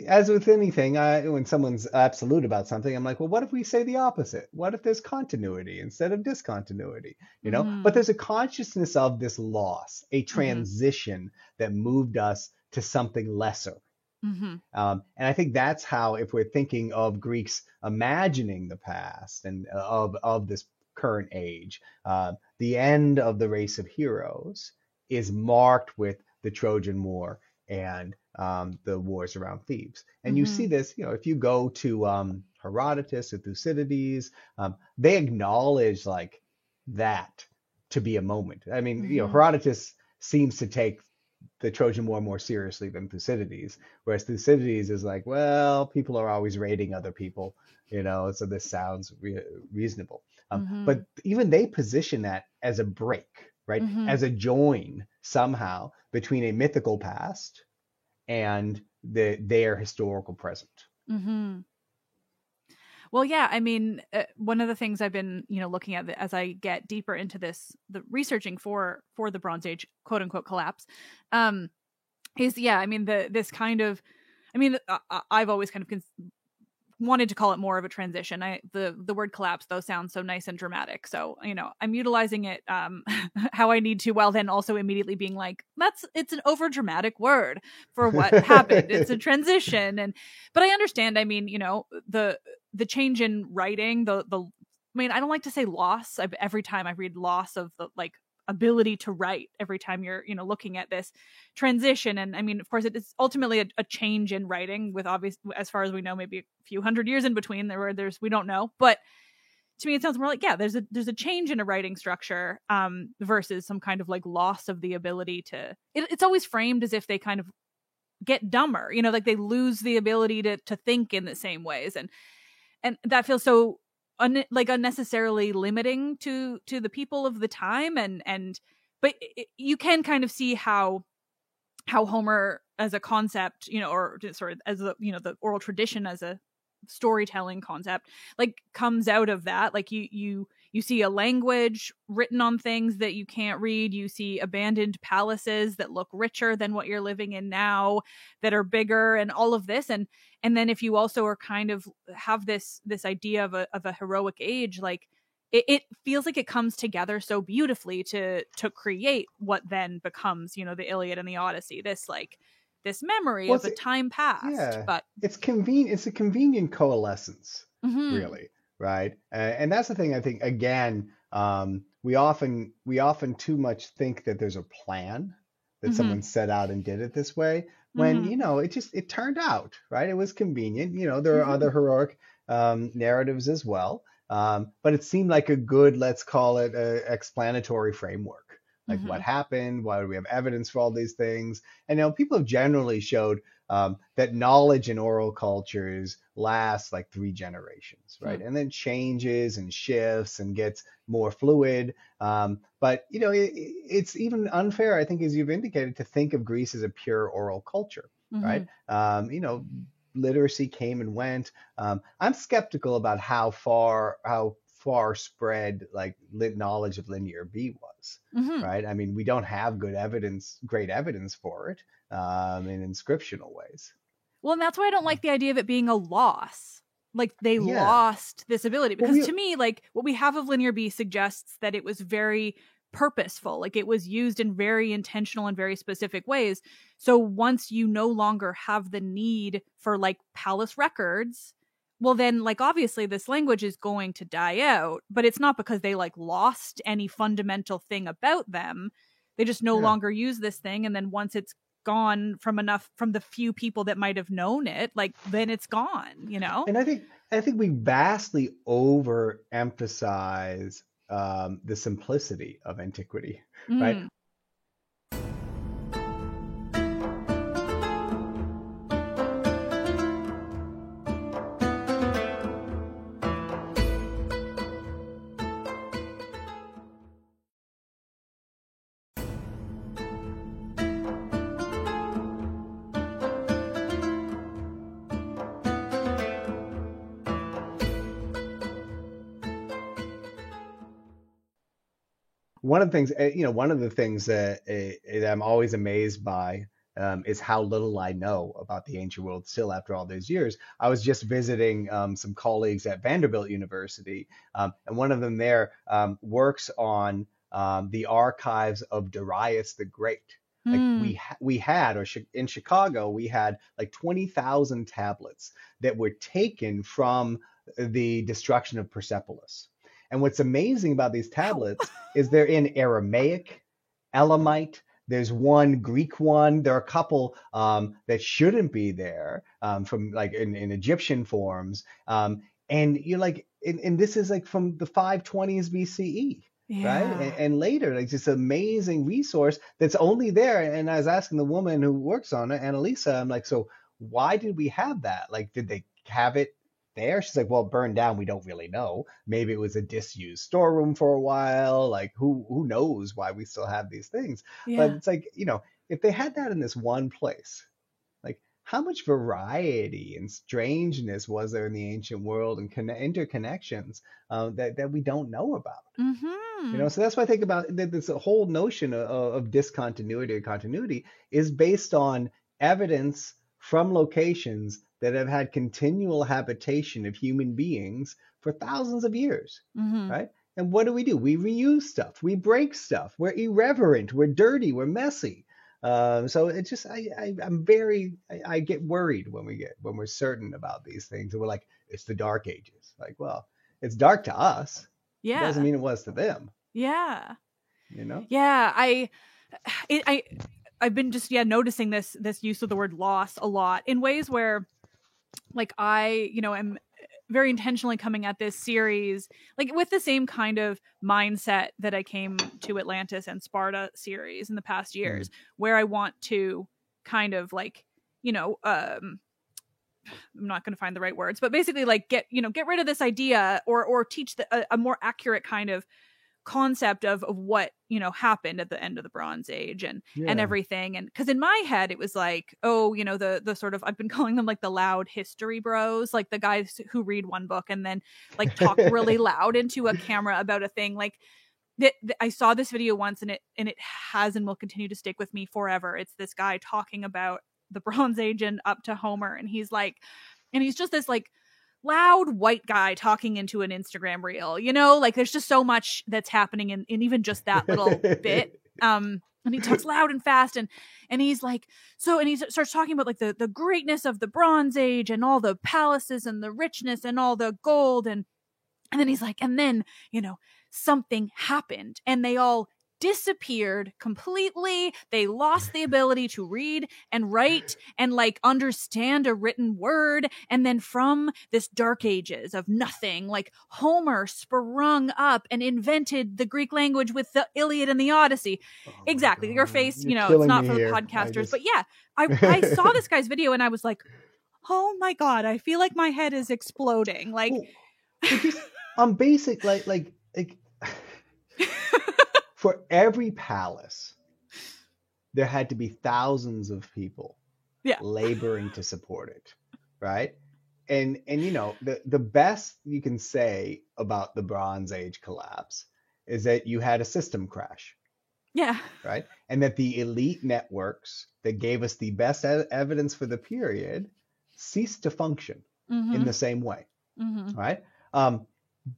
as with anything, when someone's absolute about something, I'm like, well, what if we say the opposite? What if there's continuity instead of discontinuity? But there's a consciousness of this loss, a transition that moved us to something lesser. And I think that's how, if we're thinking of Greeks imagining the past and of this current age, the end of the race of heroes is marked with the Trojan War and the wars around Thebes. And you see this, if you go to Herodotus or Thucydides, they acknowledge like that to be a moment. I mean, Herodotus seems to take the Trojan War more seriously than Thucydides, whereas Thucydides is like, well, people are always raiding other people, so this sounds reasonable. Mm-hmm. But even they position that as a break, right? Mm-hmm. As a join somehow between a mythical past and their historical present. Mm-hmm. Well, yeah, I mean, one of the things I've been, looking at as I get deeper into the researching for the Bronze Age quote unquote collapse, is, yeah, I mean, this kind of, I mean, I've always kind of wanted to call it more of a transition. The word collapse though sounds so nice and dramatic, so I'm utilizing it how I need to, while then also immediately being like, it's an over dramatic word for what happened. It's a transition, but I understand. I mean, the change in writing, I mean, I don't like to say loss. Every time I read loss of the ability to write, every time you're looking at this transition. And I mean, of course, it is ultimately a change in writing, with obvious, as far as we know, maybe a few hundred years in between there, where we don't know. But to me, it sounds more like, yeah, there's a change in a writing structure, versus some kind of loss of the ability to. It's always framed as if they kind of get dumber, like they lose the ability to think in the same ways, and that feels so unnecessarily limiting to the people of the time. But you can kind of see how Homer as a concept, or sort of as the oral tradition as a storytelling concept, comes out of that. You see a language written on things that you can't read. You see abandoned palaces that look richer than what you're living in now, that are bigger, and all of this. And then if you also are kind of have this idea of a heroic age, it feels like it comes together so beautifully to create what then becomes, the Iliad and the Odyssey. This memory of a time past. Yeah, but it's convenient. It's a convenient coalescence, mm-hmm. really, right? And that's the thing. I think, again, we often too much think that there's a plan, that Mm-hmm. someone set out and did it this way, when Mm-hmm. it turned out, right? It was convenient. There are Mm-hmm. other heroic narratives as well, but it seemed like a good, let's call it, a explanatory framework. Like, Mm-hmm. what happened? Why do we have evidence for all these things? And people have generally showed that knowledge in oral cultures lasts like 3 generations, right? Hmm. And then changes and shifts and gets more fluid. But it's even unfair, I think, as you've indicated, to think of Greece as a pure oral culture, Mm-hmm. right? Literacy came and went. I'm skeptical about how far spread knowledge of Linear B was, Mm-hmm. right? I mean, we don't have great evidence for it in inscriptional ways. Well, and that's why I don't like the idea of it being a loss. They Yeah. lost this ability, Well, because to me, what we have of Linear B suggests that it was very purposeful. It was used in very intentional and very specific ways. So once you no longer have the need for palace records, well then obviously this language is going to die out, but it's not because they lost any fundamental thing about them. They just no yeah. longer use this thing, and then once it's gone from the few people that might have known it, then it's gone. And I think we vastly overemphasize the simplicity of antiquity, right? Mm. One of the things that I'm always amazed by is how little I know about the ancient world still after all these years. I was just visiting some colleagues at Vanderbilt University, and one of them there works on the archives of Darius the Great. Like Mm. we had, or in Chicago, we had like 20,000 tablets that were taken from the destruction of Persepolis. And what's amazing about these Wow. tablets is they're in Aramaic, Elamite. There's one Greek one. There are a couple that shouldn't be there from in Egyptian forms. And you're like, and this is like from the 520s BCE. right? Yeah. And later, like this amazing resource that's only there. And I was asking the woman who works on it, Annalisa, I'm like, so why did we have that? Like, did they have it there? She's like, well, it burned down. We don't really know. Maybe it was a disused storeroom for a while. Like, who knows why we still have these things? But Yeah. it's like, if they had that in this one place, like how much variety and strangeness was there in the ancient world and interconnections that we don't know about? Mm-hmm. So that's why I think about that. This whole notion of discontinuity or continuity is based on evidence from locations that have had continual habitation of human beings for thousands of years, Mm-hmm. right? And what do? We reuse stuff, we break stuff, we're irreverent, we're dirty, we're messy. So it's just I get worried when we're certain about these things and we're like, it's the dark ages. Like, well, it's dark to us. It doesn't Yeah. mean it was to them, Yeah. you know? Yeah. I've been just noticing this use of the word loss a lot in ways where, like, I am very intentionally coming at this series like with the same kind of mindset that I came to Atlantis and Sparta series in the past years, where I want to kind of like, I'm not going to find the right words, but basically like get rid of this idea or teach a more accurate kind of concept of what happened at the end of the Bronze Age and everything. And because in my head it was like, the sort of, I've been calling them like the loud history bros, like the guys who read one book and then like talk really loud into a camera about a thing. Like I saw this video once and it has and will continue to stick with me forever. It's this guy talking about the Bronze Age and up to Homer, and he's just this like loud white guy talking into an Instagram reel, like there's just so much that's happening in even just that little bit. And he talks loud and fast and he's like, and he starts talking about like the greatness of the Bronze Age and all the palaces and the richness and all the gold. And then he's like, and then, something happened and they all disappeared completely. They lost the ability to read and write and like understand a written word. And then from this dark ages of nothing, like Homer sprung up and invented the Greek language with the Iliad and the Odyssey. Exactly. Your face, it's not for the podcasters, but yeah, I saw this guy's video and I was like, oh my God, I feel like my head is exploding. Like, just on basic, like for every palace, there had to be thousands of people laboring to support it, right? And the best you can say about the Bronze Age collapse is that you had a system crash. Yeah. Right? And that the elite networks that gave us the best evidence for the period ceased to function in the same way. Right?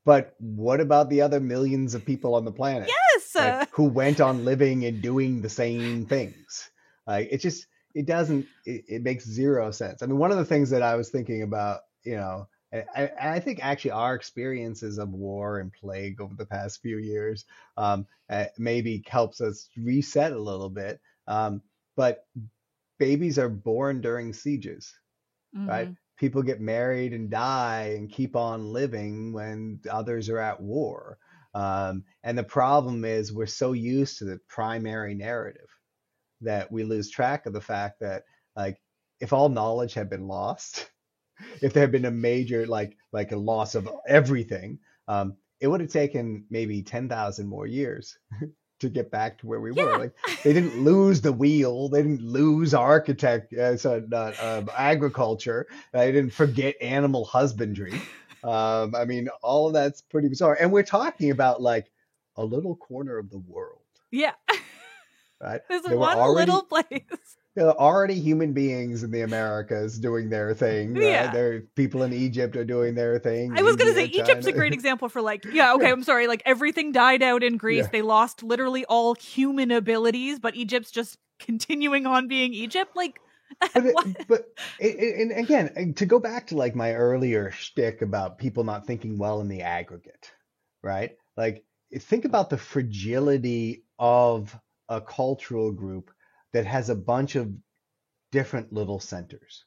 But what about the other millions of people on the planet? Yes. Right, who went on living and doing the same things? It makes zero sense. I mean, one of the things that I was thinking about, I think actually our experiences of war and plague over the past few years maybe helps us reset a little bit. But babies are born during sieges, right? People get married and die and keep on living when others are at war. And the problem is we're so used to the primary narrative that we lose track of the fact that, like, if all knowledge had been lost, if there had been a major, like a loss of everything, it would have taken maybe 10,000 more years to get back to where we were. Like, they didn't lose the wheel, they didn't lose agriculture, they didn't forget animal husbandry. I mean, all of that's pretty bizarre, and we're talking about like a little corner of the world. Yeah. Right. There's one little place. There are already human beings in the Americas doing their thing. Right? Yeah. There are people in Egypt are doing their thing. I was going to say Egypt's a great example for like, I'm sorry. Like everything died out in Greece. Yeah. They lost literally all human abilities, but Egypt's just continuing on being Egypt. Like, and again, to go back to like my earlier shtick about people not thinking well in the aggregate, right? Like, think about the fragility of a cultural group that has a bunch of different little centers,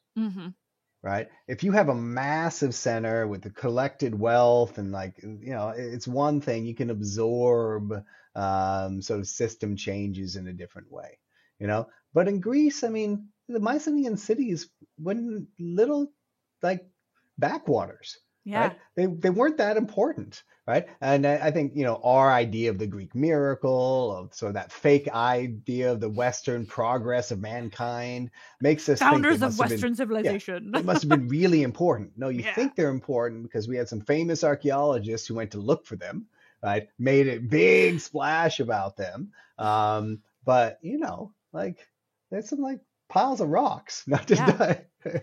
right? If you have a massive center with the collected wealth and like, it's one thing you can absorb sort of system changes in a different way, you know. But in Greece, I mean, the Mycenaean cities were little like backwaters, Yeah. right? They weren't that important, right? And I think, our idea of the Greek miracle, of sort of that fake idea of the Western progress of mankind, makes us think Founders of Western yeah, civilization. they must have been really important. No, you Yeah. think they're important because we had some famous archaeologists who went to look for them, right? Made a big splash about them. But like there's some like piles of rocks, not just Yeah.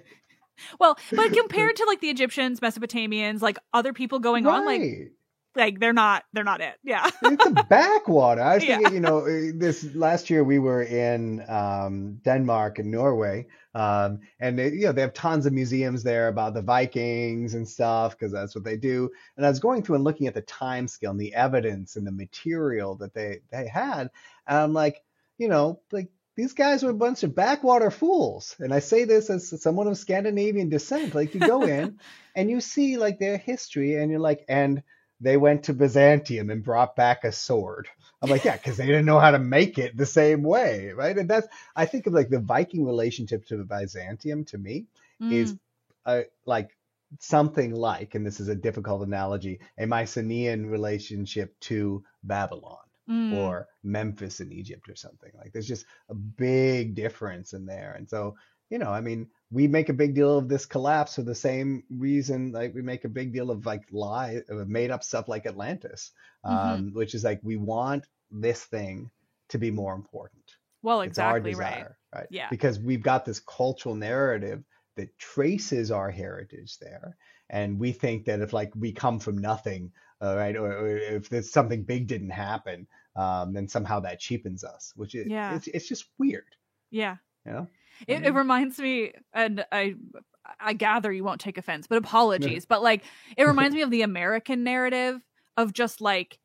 Well, but compared to like the Egyptians, Mesopotamians, like other people going on, like they're not it. Yeah. It's a backwater. I was Yeah. thinking, this last year we were in Denmark and Norway, and they have tons of museums there about the Vikings and stuff because that's what they do. And I was going through and looking at the time scale and the evidence and the material that they had, and I'm like, like these guys were a bunch of backwater fools. And I say this as someone of Scandinavian descent. Like you go in and you see like their history, and you're like, and they went to Byzantium and brought back a sword. I'm like, yeah, because they didn't know how to make it the same way, right? And I think of like the Viking relationship to Byzantium to me is like something like, and this is a difficult analogy, a Mycenaean relationship to Babylon or Memphis in Egypt or something. Like there's just a big difference in there. And so, I mean, we make a big deal of this collapse for the same reason like we make a big deal of like made up stuff like Atlantis, which is like we want this thing to be more important. Well, exactly. It's our desire, right? Yeah. Because we've got this cultural narrative that traces our heritage there, and we think that if like we come from nothing, right, or if there's something big didn't happen, then somehow that cheapens us, which is it's just weird. Yeah. It reminds me, and I gather you won't take offense, but apologies. But like, it reminds me of the American narrative of just like,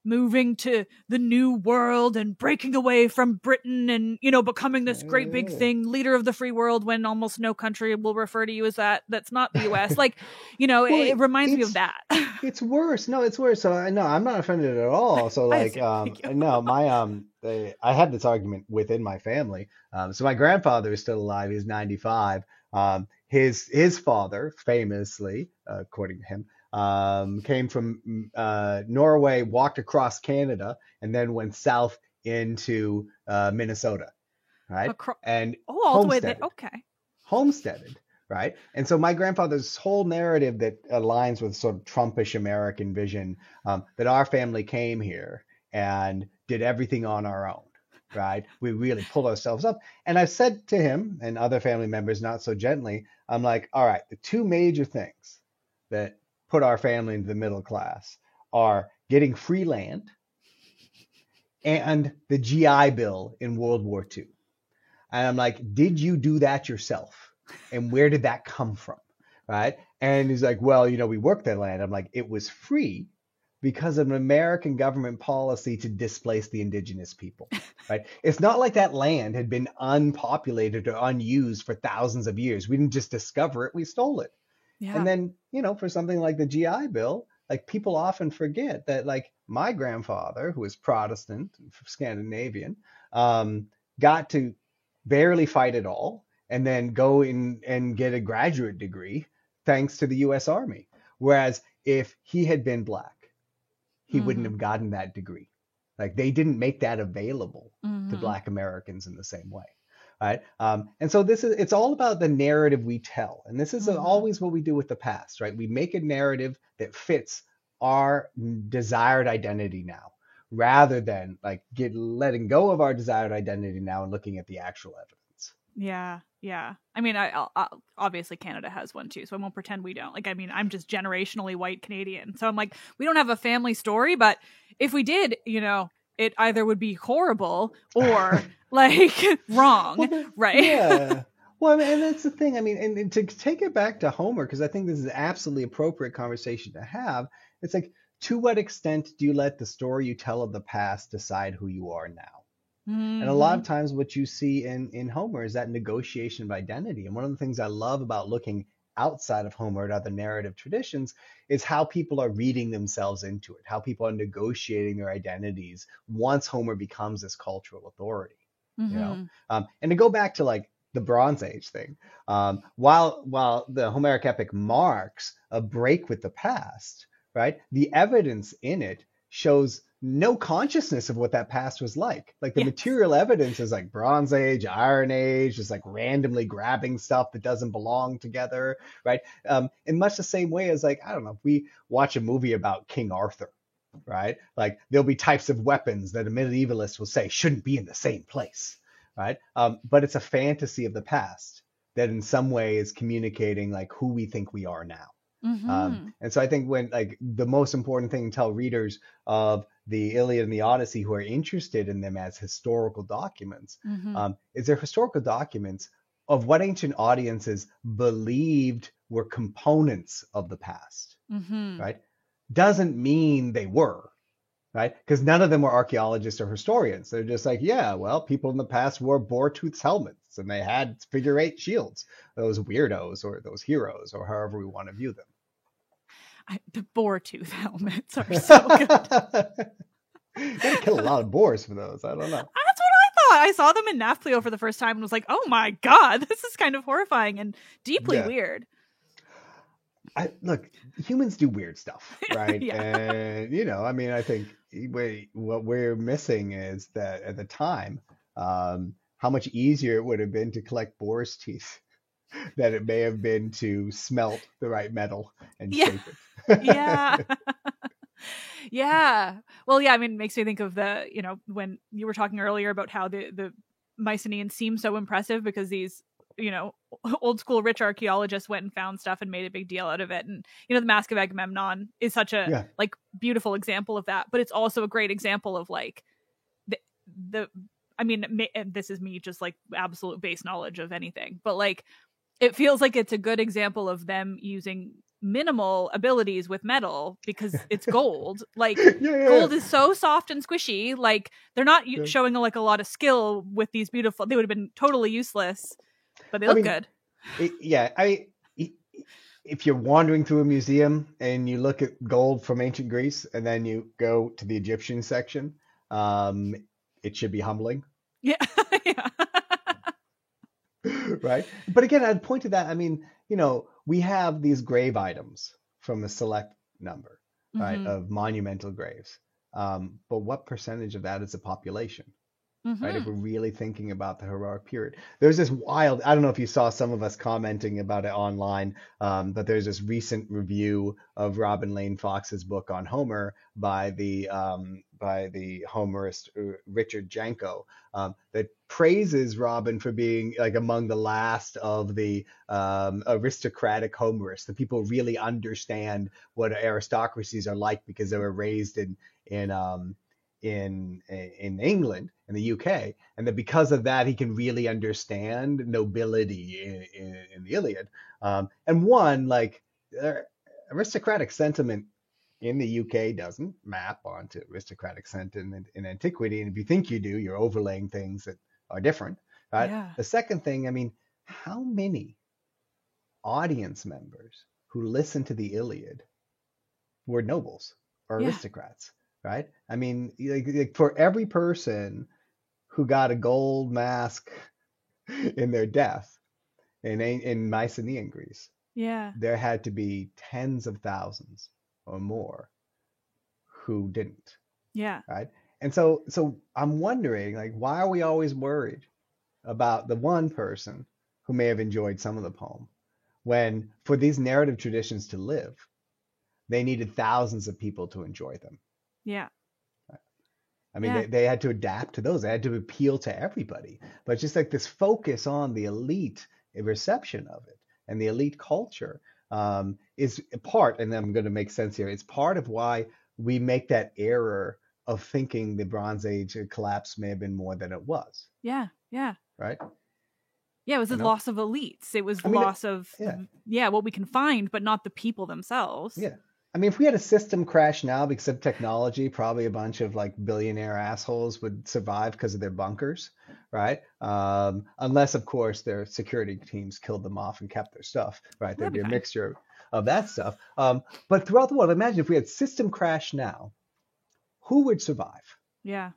moving to the new world and breaking away from Britain and, becoming this great big thing, leader of the free world, when almost no country will refer to you as that. That's not the US. Like, it reminds me of that. It's worse. No, it's worse. So no, I'm not offended at all. So like, no, I had this argument within my family. So my grandfather is still alive. He's 95. His father, famously, according to him, came from Norway, walked across Canada, and then went south into Minnesota, right? And all the way there. Okay. Homesteaded, right? And so my grandfather's whole narrative that aligns with sort of Trumpish American vision, that our family came here and did everything on our own, right? We really pulled ourselves up. And I've said to him and other family members, not so gently, I'm like, all right, the two major things that put our family into the middle class are getting free land and the GI Bill in World War II. And I'm like, did you do that yourself? And where did that come from? Right? And he's like, well, we worked that land. I'm like, it was free because of an American government policy to displace the indigenous people, right? It's not like that land had been unpopulated or unused for thousands of years. We didn't just discover it, we stole it. Yeah. And then, for something like the GI Bill, like people often forget that like my grandfather, who was Protestant, Scandinavian, got to barely fight at all and then go in and get a graduate degree thanks to the US Army. Whereas if he had been Black, he wouldn't have gotten that degree. Like they didn't make that available to Black Americans in the same way. Right. And so it's all about the narrative we tell. And this is always what we do with the past, right? We make a narrative that fits our desired identity now, rather than like letting go of our desired identity now and looking at the actual evidence. Yeah. Yeah. I mean, I obviously Canada has one too, so I won't pretend we don't. Like, I mean, I'm just generationally white Canadian. So I'm like, we don't have a family story, but if we did, it either would be horrible or like wrong, right? Yeah. Well, and that's the thing. I mean, and to take it back to Homer, because I think this is an absolutely appropriate conversation to have. It's like, to what extent do you let the story you tell of the past decide who you are now? And a lot of times what you see in Homer is that negotiation of identity. And one of the things I love about looking outside of Homer at other narrative traditions is how people are reading themselves into it, how people are negotiating their identities once Homer becomes this cultural authority. You know, and to go back to like the Bronze Age thing, while the Homeric epic marks a break with the past, right? The evidence in it shows no consciousness of what that past was like. Like the material evidence is like Bronze Age, Iron Age, just like randomly grabbing stuff that doesn't belong together, right? In much the same way as like, I don't know, if we watch a movie about King Arthur, right? Like there'll be types of weapons that a medievalist will say shouldn't be in the same place, right? But it's a fantasy of the past that in some way is communicating like who we think we are now. And so I think when like the most important thing to tell readers of the Iliad and the Odyssey who are interested in them as historical documents is they're historical documents of what ancient audiences believed were components of the past, right? Doesn't mean they were, right? Because none of them were archaeologists or historians. They're just like, yeah, well, people in the past wore boar-toothed helmets and they had figure-8 shields. Those weirdos or those heroes or however we want to view them. The boar-tooth helmets are so good. You gotta kill a lot of boars for those. I don't know. That's what I thought. I saw them in Nafplio for the first time and was like, oh my God, this is kind of horrifying and deeply weird. Look, humans do weird stuff, right? And, you know, I mean, I think what we're missing is that at the time, how much easier it would have been to collect boar's teeth than it may have been to smelt the right metal and shape it. Yeah. Well, yeah, I mean, it makes me think of the, you know, when you were talking earlier about how the Mycenaeans seem so impressive because these, you know, old school rich archaeologists went and found stuff and made a big deal out of it. And, you know, the Mask of Agamemnon is such a like beautiful example of that, but it's also a great example of like I mean, and this is me just like absolute base knowledge of anything, but like, it feels like it's a good example of them using minimal abilities with metal because it's gold. Like gold is so soft and squishy. Like they're not showing like a lot of skill with these beautiful. They would have been totally useless, but they look good. If you're wandering through a museum and you look at gold from ancient Greece and then you go to the Egyptian section, it should be humbling. Yeah. Right. But again, I'd point to that. I mean, you know, we have these grave items from a select number, right, of monumental graves. But what percentage of that is the population? Right? If we're really thinking about the heroic period, there's this wild, I don't know if you saw some of us commenting about it online, but there's this recent review of Robin Lane Fox's book on Homer by the Homerist Richard Janko, that praises Robin for being like among the last of the aristocratic Homerists, the people who really understand what aristocracies are like because they were raised in England and the UK, and that because of that he can really understand nobility in the Iliad. And one, like aristocratic sentiment in the UK doesn't map onto aristocratic sentiment in antiquity, and if you think you do, you're overlaying things that are different, right? Yeah. The second thing, I mean, how many audience members who listen to the Iliad were nobles or aristocrats? Right? I mean, like for every person who got a gold mask in their death in Mycenaean Greece, there had to be tens of thousands or more who didn't. Yeah. Right? And so I'm wondering, like, why are we always worried about the one person who may have enjoyed some of the poem when for these narrative traditions to live, they needed thousands of people to enjoy them? Yeah. I mean, they had to adapt to those. They had to appeal to everybody. But just like this focus on the elite reception of it and the elite culture is part, and I'm going to make sense here, it's part of why we make that error of thinking the Bronze Age collapse may have been more than it was. Yeah. Right? Yeah, it was the loss of elites. It was the loss of, what we can find, but not the people themselves. Yeah. I mean, if we had a system crash now because of technology, probably a bunch of like billionaire assholes would survive because of their bunkers, right? Unless, of course, their security teams killed them off and kept their stuff, right? That'd There'd be be a fine. mixture of that stuff. But throughout the world, imagine if we had system crash now, who would survive, Yeah.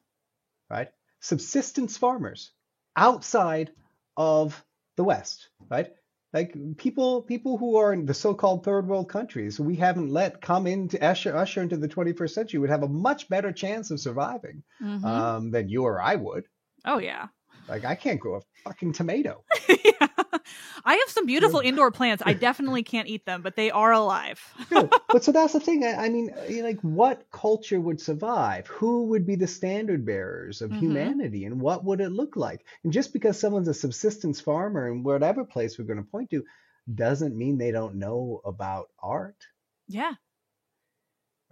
right? Subsistence farmers outside of the West, right? Like people who are in the so-called third world countries who we haven't let come into usher into the 21st century would have a much better chance of surviving Mm-hmm. than you or I would. Oh yeah. Like I can't grow a fucking tomato. Yeah. I have some You beautiful know? indoor plants. I definitely can't eat them, but they are alive. Yeah, but so that's the thing. I mean, like, what culture would survive? Who would be the standard bearers of Mm-hmm. humanity, and what would it look like? And just because someone's a subsistence farmer in whatever place we're going to point to, doesn't mean they don't know about art, Yeah.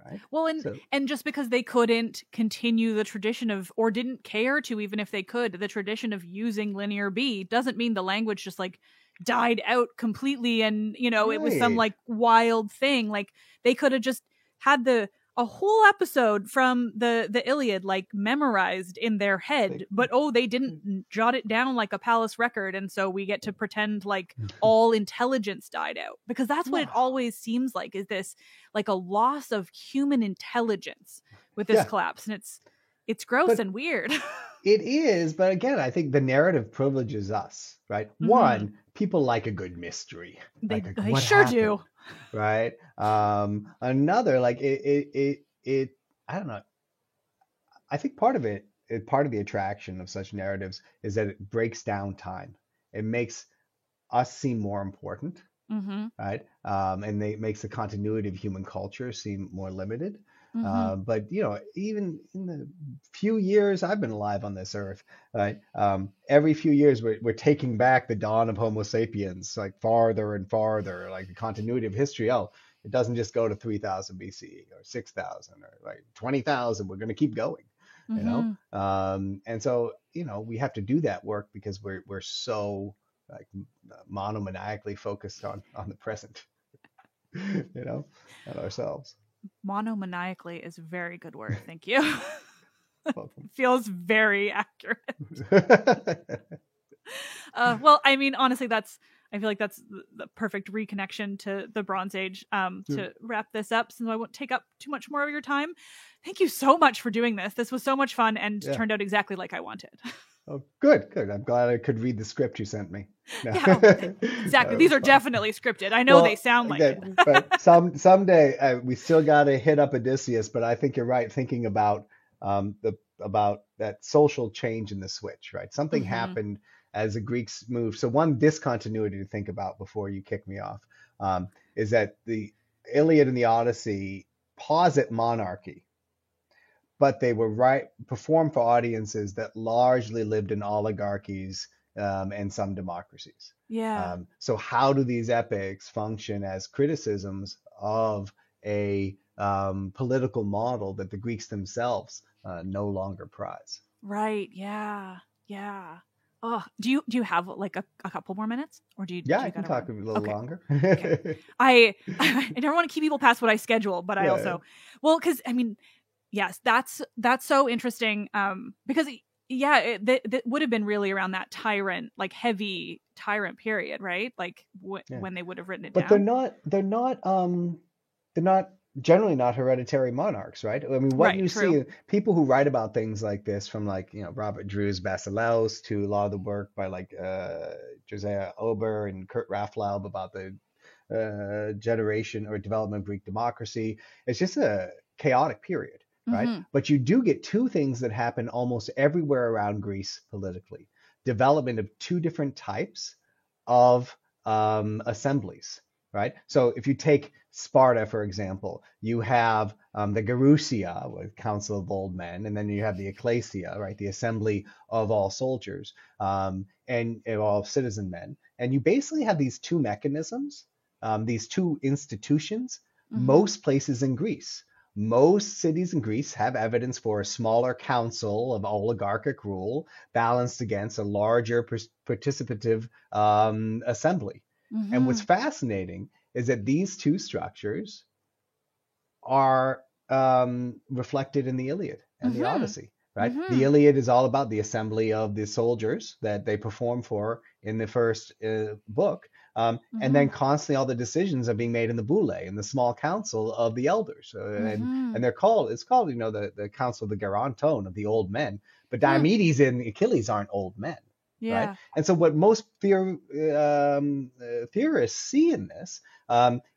right? Well, So and just because they couldn't continue the tradition of, or didn't care to, even if they could, the tradition of using Linear B doesn't mean the language just like died out completely and, it was some right, like wild thing. Like they could have just had a whole episode from the Iliad like memorized in their head, like, but they didn't jot it down like a palace record, and so we get to pretend like all intelligence died out, because that's what no, it always seems like, is this like a loss of human intelligence with this yeah, collapse, and it's gross but and weird. it is. But again, I think the narrative privileges us, right? Mm-hmm. One, people like a good mystery, like They what sure happened, do. right? Another, like I don't know. I think part of the attraction of such narratives is that it breaks down time. It makes us seem more important, Mm-hmm. right? And they makes the continuity of human culture seem more limited. Mm-hmm. But even in the few years I've been alive on this earth, right? Every few years we're taking back the dawn of Homo sapiens, like farther and farther, like the continuity of history. Oh, it doesn't just go to 3000 BCE or 6000 or like 20,000. We're going to keep going, you know. Mm-hmm. And so we have to do that work because we're so like monomaniacally focused on the present, and ourselves. Monomaniacally is a very good word. Thank you. Welcome. Feels very accurate. Well, I mean, honestly, I feel like that's the perfect reconnection to the Bronze Age. To wrap this up, since I won't take up too much more of your time, thank you so much for doing this. This was so much fun and Yeah. turned out exactly like I wanted. Oh, good. I'm glad I could read the script you sent me. No. Yeah, exactly. These are fun. definitely scripted. I know Well, they sound like again, it. but someday we still got to hit up Odysseus. But I think you're right, thinking about about that social change in the switch. Right, something Mm-hmm. happened as the Greeks moved. So one discontinuity to think about before you kick me off is that the Iliad and the Odyssey posit monarchy, but they were performed for audiences that largely lived in oligarchies and some democracies. Yeah. So how do these epics function as criticisms of a political model that the Greeks themselves no longer prize? Right. Yeah. Yeah. Oh, do you have like a couple more minutes, or do Yeah, you I can gotta talk run? a little Okay. longer. Okay. I never want to keep people past what I schedule, but I Yeah, also, well, because I mean, yes, that's so interesting. Because yeah, that would have been really around that heavy tyrant period, right? Like yeah. when they would have written it But they're down. not they're not generally not hereditary monarchs, right? I mean, what Right. you True. see, people who write about things like this, from like Robert Drew's Basileus to a lot of the work by like Josiah Ober and Kurt Rafflaub about the generation or development of Greek democracy. It's just a chaotic period, right? Mm-hmm. But you do get two things that happen almost everywhere around Greece politically: development of two different types of assemblies, right? So if you take Sparta, for example, you have the Gerousia, with Council of Old Men, and then you have the Ecclesia, right, the assembly of all soldiers and all citizen men. And you basically have these two mechanisms, these two institutions, Mm-hmm. most places in Greece. Most cities in Greece have evidence for a smaller council of oligarchic rule balanced against a larger participative assembly. And Mm-hmm. what's fascinating is that these two structures are reflected in the Iliad and the Mm-hmm. Odyssey, right? Mm-hmm. The Iliad is all about the assembly of the soldiers that they perform for in the first book. And Mm-hmm. then constantly all the decisions are being made in the Boule, in the small council of the elders. Mm-hmm. And it's called, the Council of the Geronton, of the old men. But Hmm. Diomedes and Achilles aren't old men, right? Yeah. And so what most theorists see in this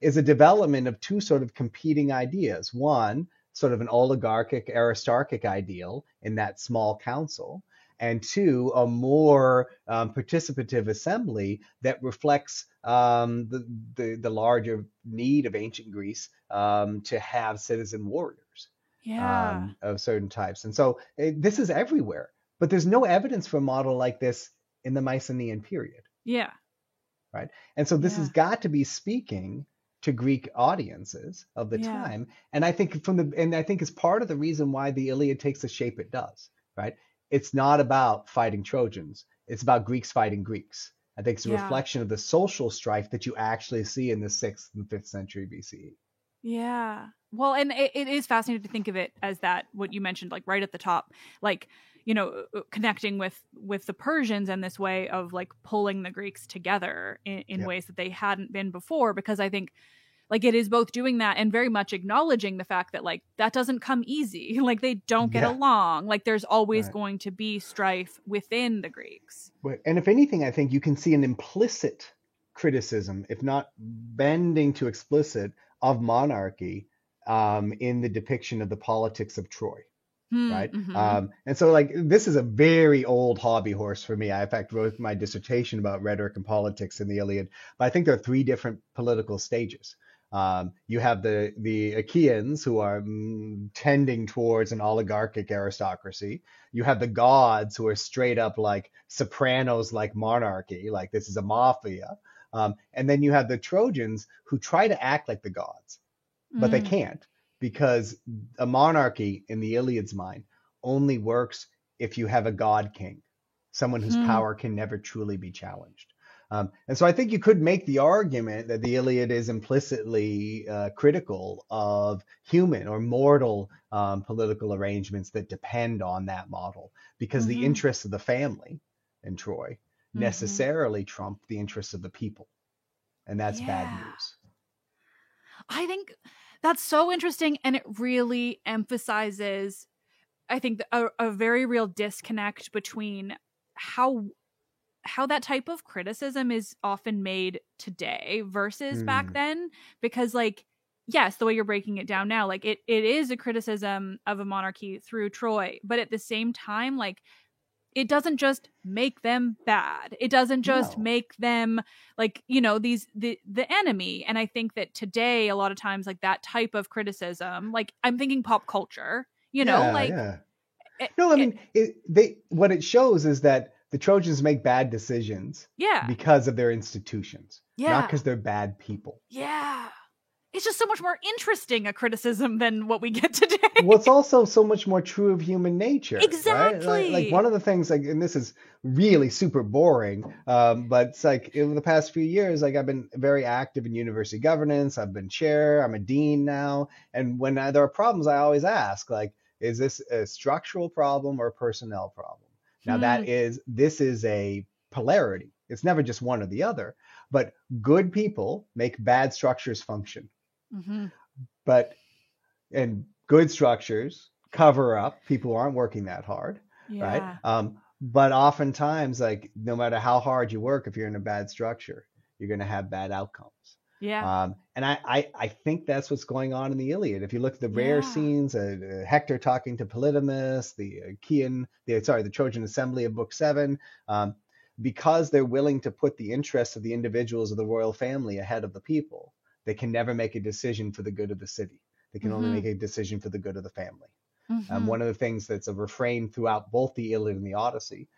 is a development of two sort of competing ideas. One, sort of an oligarchic, aristarchic ideal in that small council, and two, a more participative assembly that reflects the larger need of ancient Greece to have citizen warriors Yeah. of certain types. And so this is everywhere, but there's no evidence for a model like this in the Mycenaean period, Yeah. right? And so this has Yeah. got to be speaking to Greek audiences of the Yeah. time. And I think it's part of the reason why the Iliad takes the shape it does, right? It's not about fighting Trojans. It's about Greeks fighting Greeks. I think it's a Yeah. reflection of the social strife that you actually see in the 6th and 5th century BCE. Yeah. Well, and it is fascinating to think of it as that, what you mentioned, like right at the top, like, connecting with the Persians and this way of like pulling the Greeks together in Yeah. ways that they hadn't been before, because I think like it is both doing that and very much acknowledging the fact that like that doesn't come easy. Like they don't get Yeah. along. Like there's always Right. going to be strife within the Greeks. And if anything, I think you can see an implicit criticism, if not bending to explicit, of monarchy in the depiction of the politics of Troy, right? Mm-hmm. And so, like, this is a very old hobby horse for me. I, in fact, wrote my dissertation about rhetoric and politics in the Iliad. But I think there are three different political stages. You have the Achaeans, who are tending towards an oligarchic aristocracy. You have the gods, who are straight up like Sopranos, like monarchy, like this is a mafia. And then you have the Trojans, who try to act like the gods, but they can't, because a monarchy in the Iliad's mind only works if you have a god king, someone whose power can never truly be challenged. And so I think you could make the argument that the Iliad is implicitly critical of human or mortal political arrangements that depend on that model, because the interests of the family in Troy necessarily trump the interests of the people. And that's bad news. I think that's so interesting. And it really emphasizes, I think, a very real disconnect between how that type of criticism is often made today versus back then. Because like, yes, the way you're breaking it down now, like it is a criticism of a monarchy through Troy, but at the same time, like it doesn't just make them bad. It doesn't just make them like, the enemy. And I think that today, a lot of times, like that type of criticism, like I'm thinking pop culture, No, I mean, what it shows is that the Trojans make bad decisions because of their institutions, not because they're bad people. Yeah. It's just so much more interesting a criticism than what we get today. Well, it's also so much more true of human nature. Exactly. Right? Like one of the things, like, and this is really super boring, but it's like in the past few years, like I've been very active in university governance. I've been chair. I'm a dean now. And when there are problems, I always ask, like, is this a structural problem or a personnel problem? Now this is a polarity. It's never just one or the other, but good people make bad structures function. And good structures cover up people who aren't working that hard, right? But oftentimes, like, no matter how hard you work, if you're in a bad structure, you're going to have bad outcomes. And I think that's what's going on in the Iliad. If you look at the rare scenes, Hector talking to Polydamas, the Trojan assembly of Book 7, because they're willing to put the interests of the individuals of the royal family ahead of the people, they can never make a decision for the good of the city. They can only make a decision for the good of the family. One of the things that's a refrain throughout both the Iliad and the Odyssey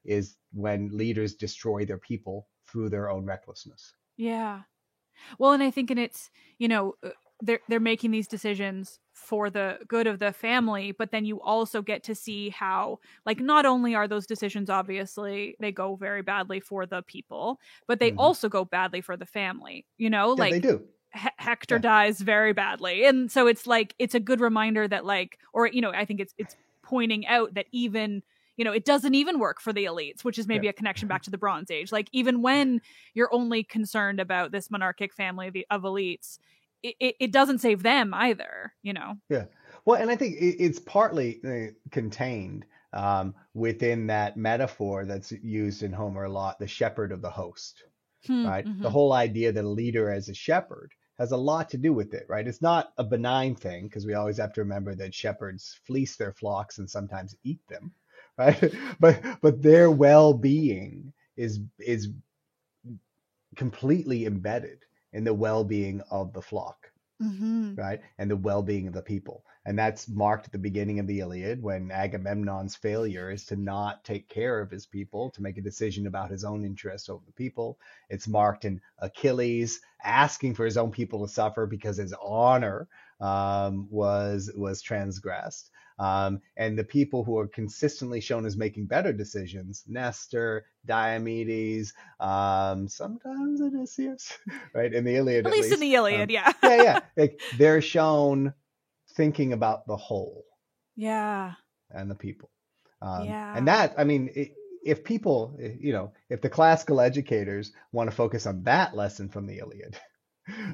is when leaders destroy their people through their own recklessness. Yeah. Well, and I think it's, they're making these decisions for the good of the family, but then you also get to see how, like, not only are those decisions, obviously, they go very badly for the people, but they also go badly for the family, Yeah, like they do. Hector dies very badly. And so it's like, it's a good reminder that like, or, you know, I think it's pointing out that even, you know, it doesn't even work for the elites, which is maybe a connection back to the Bronze Age. Like, even when you're only concerned about this monarchic family of elites, it doesn't save them either, you know? Yeah. Well, and I think it's partly contained within that metaphor that's used in Homer a lot, the shepherd of the host, right? The whole idea that a leader as a shepherd has a lot to do with it, right? It's not a benign thing, because we always have to remember that shepherds fleece their flocks and sometimes eat them, right? But their well-being is completely embedded in the well-being of the flock, right? And the well-being of the people. And that's marked at the beginning of the Iliad, when Agamemnon's failure is to not take care of his people, to make a decision about his own interests over the people. It's marked in Achilles asking for his own people to suffer because his honor was transgressed. And the people who are consistently shown as making better decisions, Nestor, Diomedes, sometimes Odysseus, right? In the Iliad, at least in the Iliad, yeah. Yeah. Like, they're shown thinking about the whole, and the people, and that, I mean, if people, you know, if the classical educators want to focus on that lesson from the Iliad,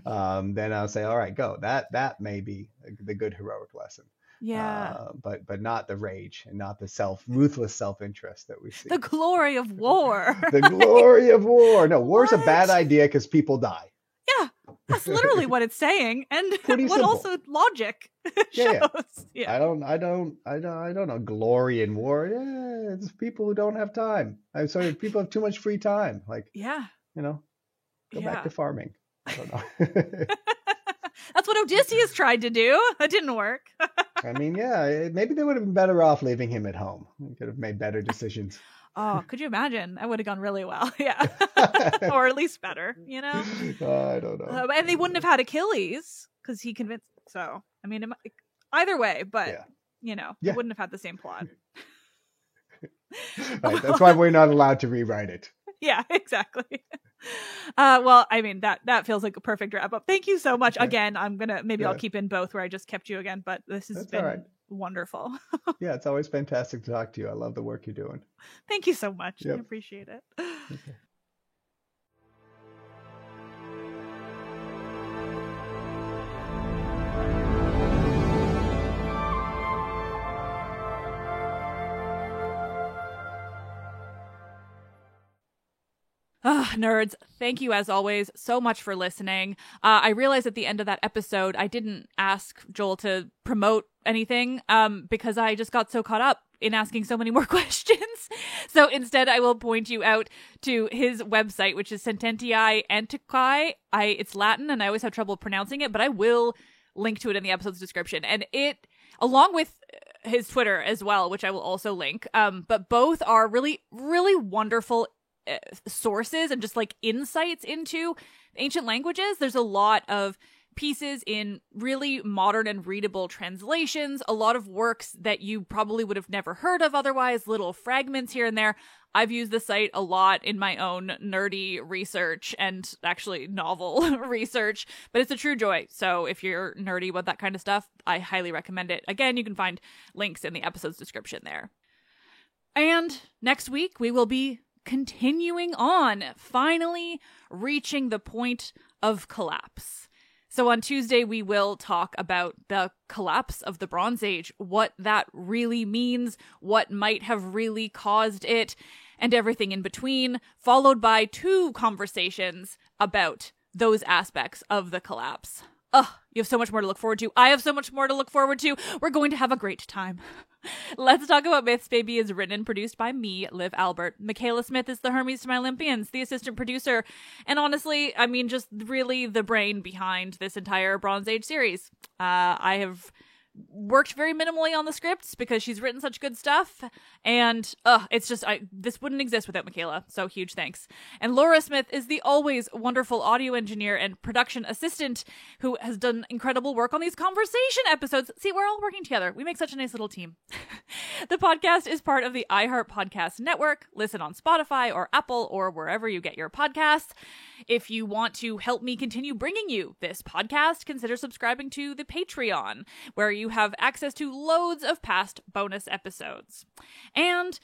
then I'll say, all right, go. That may be the good heroic lesson. But not the rage, and not the ruthless self-interest that we see. The glory of war. The glory of war. No, war's a bad idea because people die. Yeah, that's literally what it's saying, and Pretty what simple. Also logic shows. I don't know. Glory in war. Yeah, it's people who don't have time. I'm sorry, people have too much free time. Like, you know, go back to farming. I don't know. That's what Odysseus tried to do. That didn't work. I mean, maybe they would have been better off leaving him at home. He could have made better decisions. Oh, could you imagine? That would have gone really well. Yeah. Or at least better, you know? I don't know. And they wouldn't have had Achilles because he convinced. So, I mean, either way, but, you know, they wouldn't have had the same plot. Right. That's why we're not allowed to rewrite it. Yeah, exactly. Well, I mean, that feels like a perfect wrap up. Thank you so much. Okay. Again, I'll keep in both where I just kept you again, but this has been wonderful. Yeah, it's always fantastic to talk to you. I love the work you're doing. Thank you so much. I appreciate it. Okay. Nerds, thank you as always so much for listening. I realized at the end of that episode, I didn't ask Joel to promote anything because I just got so caught up in asking so many more questions. So instead, I will point you out to his website, which is Sententiae Antiquae. It's Latin, and I always have trouble pronouncing it, but I will link to it in the episode's description. And it, along with his Twitter as well, which I will also link, but both are really, really wonderful sources and just like insights into ancient languages. There's a lot of pieces in really modern and readable translations, a lot of works that you probably would have never heard of otherwise, little fragments here and there. I've used the site a lot in my own nerdy research and actually novel research, but it's a true joy. So if you're nerdy about that kind of stuff, I highly recommend it. Again, you can find links in the episode's description there. And next week, we will be continuing on, finally reaching the point of collapse. So on Tuesday, we will talk about the collapse of the Bronze Age, what that really means, what might have really caused it, and everything in between, followed by 2 conversations about those aspects of the collapse. You have so much more to look forward to. I have so much more to look forward to. We're going to have a great time. Let's Talk About Myths, Baby is written and produced by me, Liv Albert. Michaela Smith is the Hermes to my Olympians, the assistant producer. And honestly, I mean, just really the brain behind this entire Bronze Age series. I have worked very minimally on the scripts because she's written such good stuff, and it's just this wouldn't exist without Michaela, so huge thanks. And Laura Smith is the always wonderful audio engineer and production assistant who has done incredible work on these conversation episodes. See, we're all working together. We make such a nice little team. The podcast is part of the iHeart Podcast Network. Listen on Spotify or Apple or wherever you get your podcasts. If you want to help me continue bringing you this podcast, consider subscribing to the Patreon, where you have access to loads of past bonus episodes. And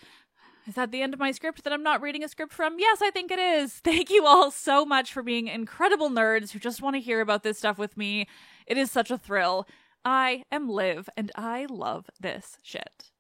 is that the end of my script that I'm not reading a script from? Yes, I think it is. Thank you all so much for being incredible nerds who just want to hear about this stuff with me. It is such a thrill. I am Liv, and I love this shit.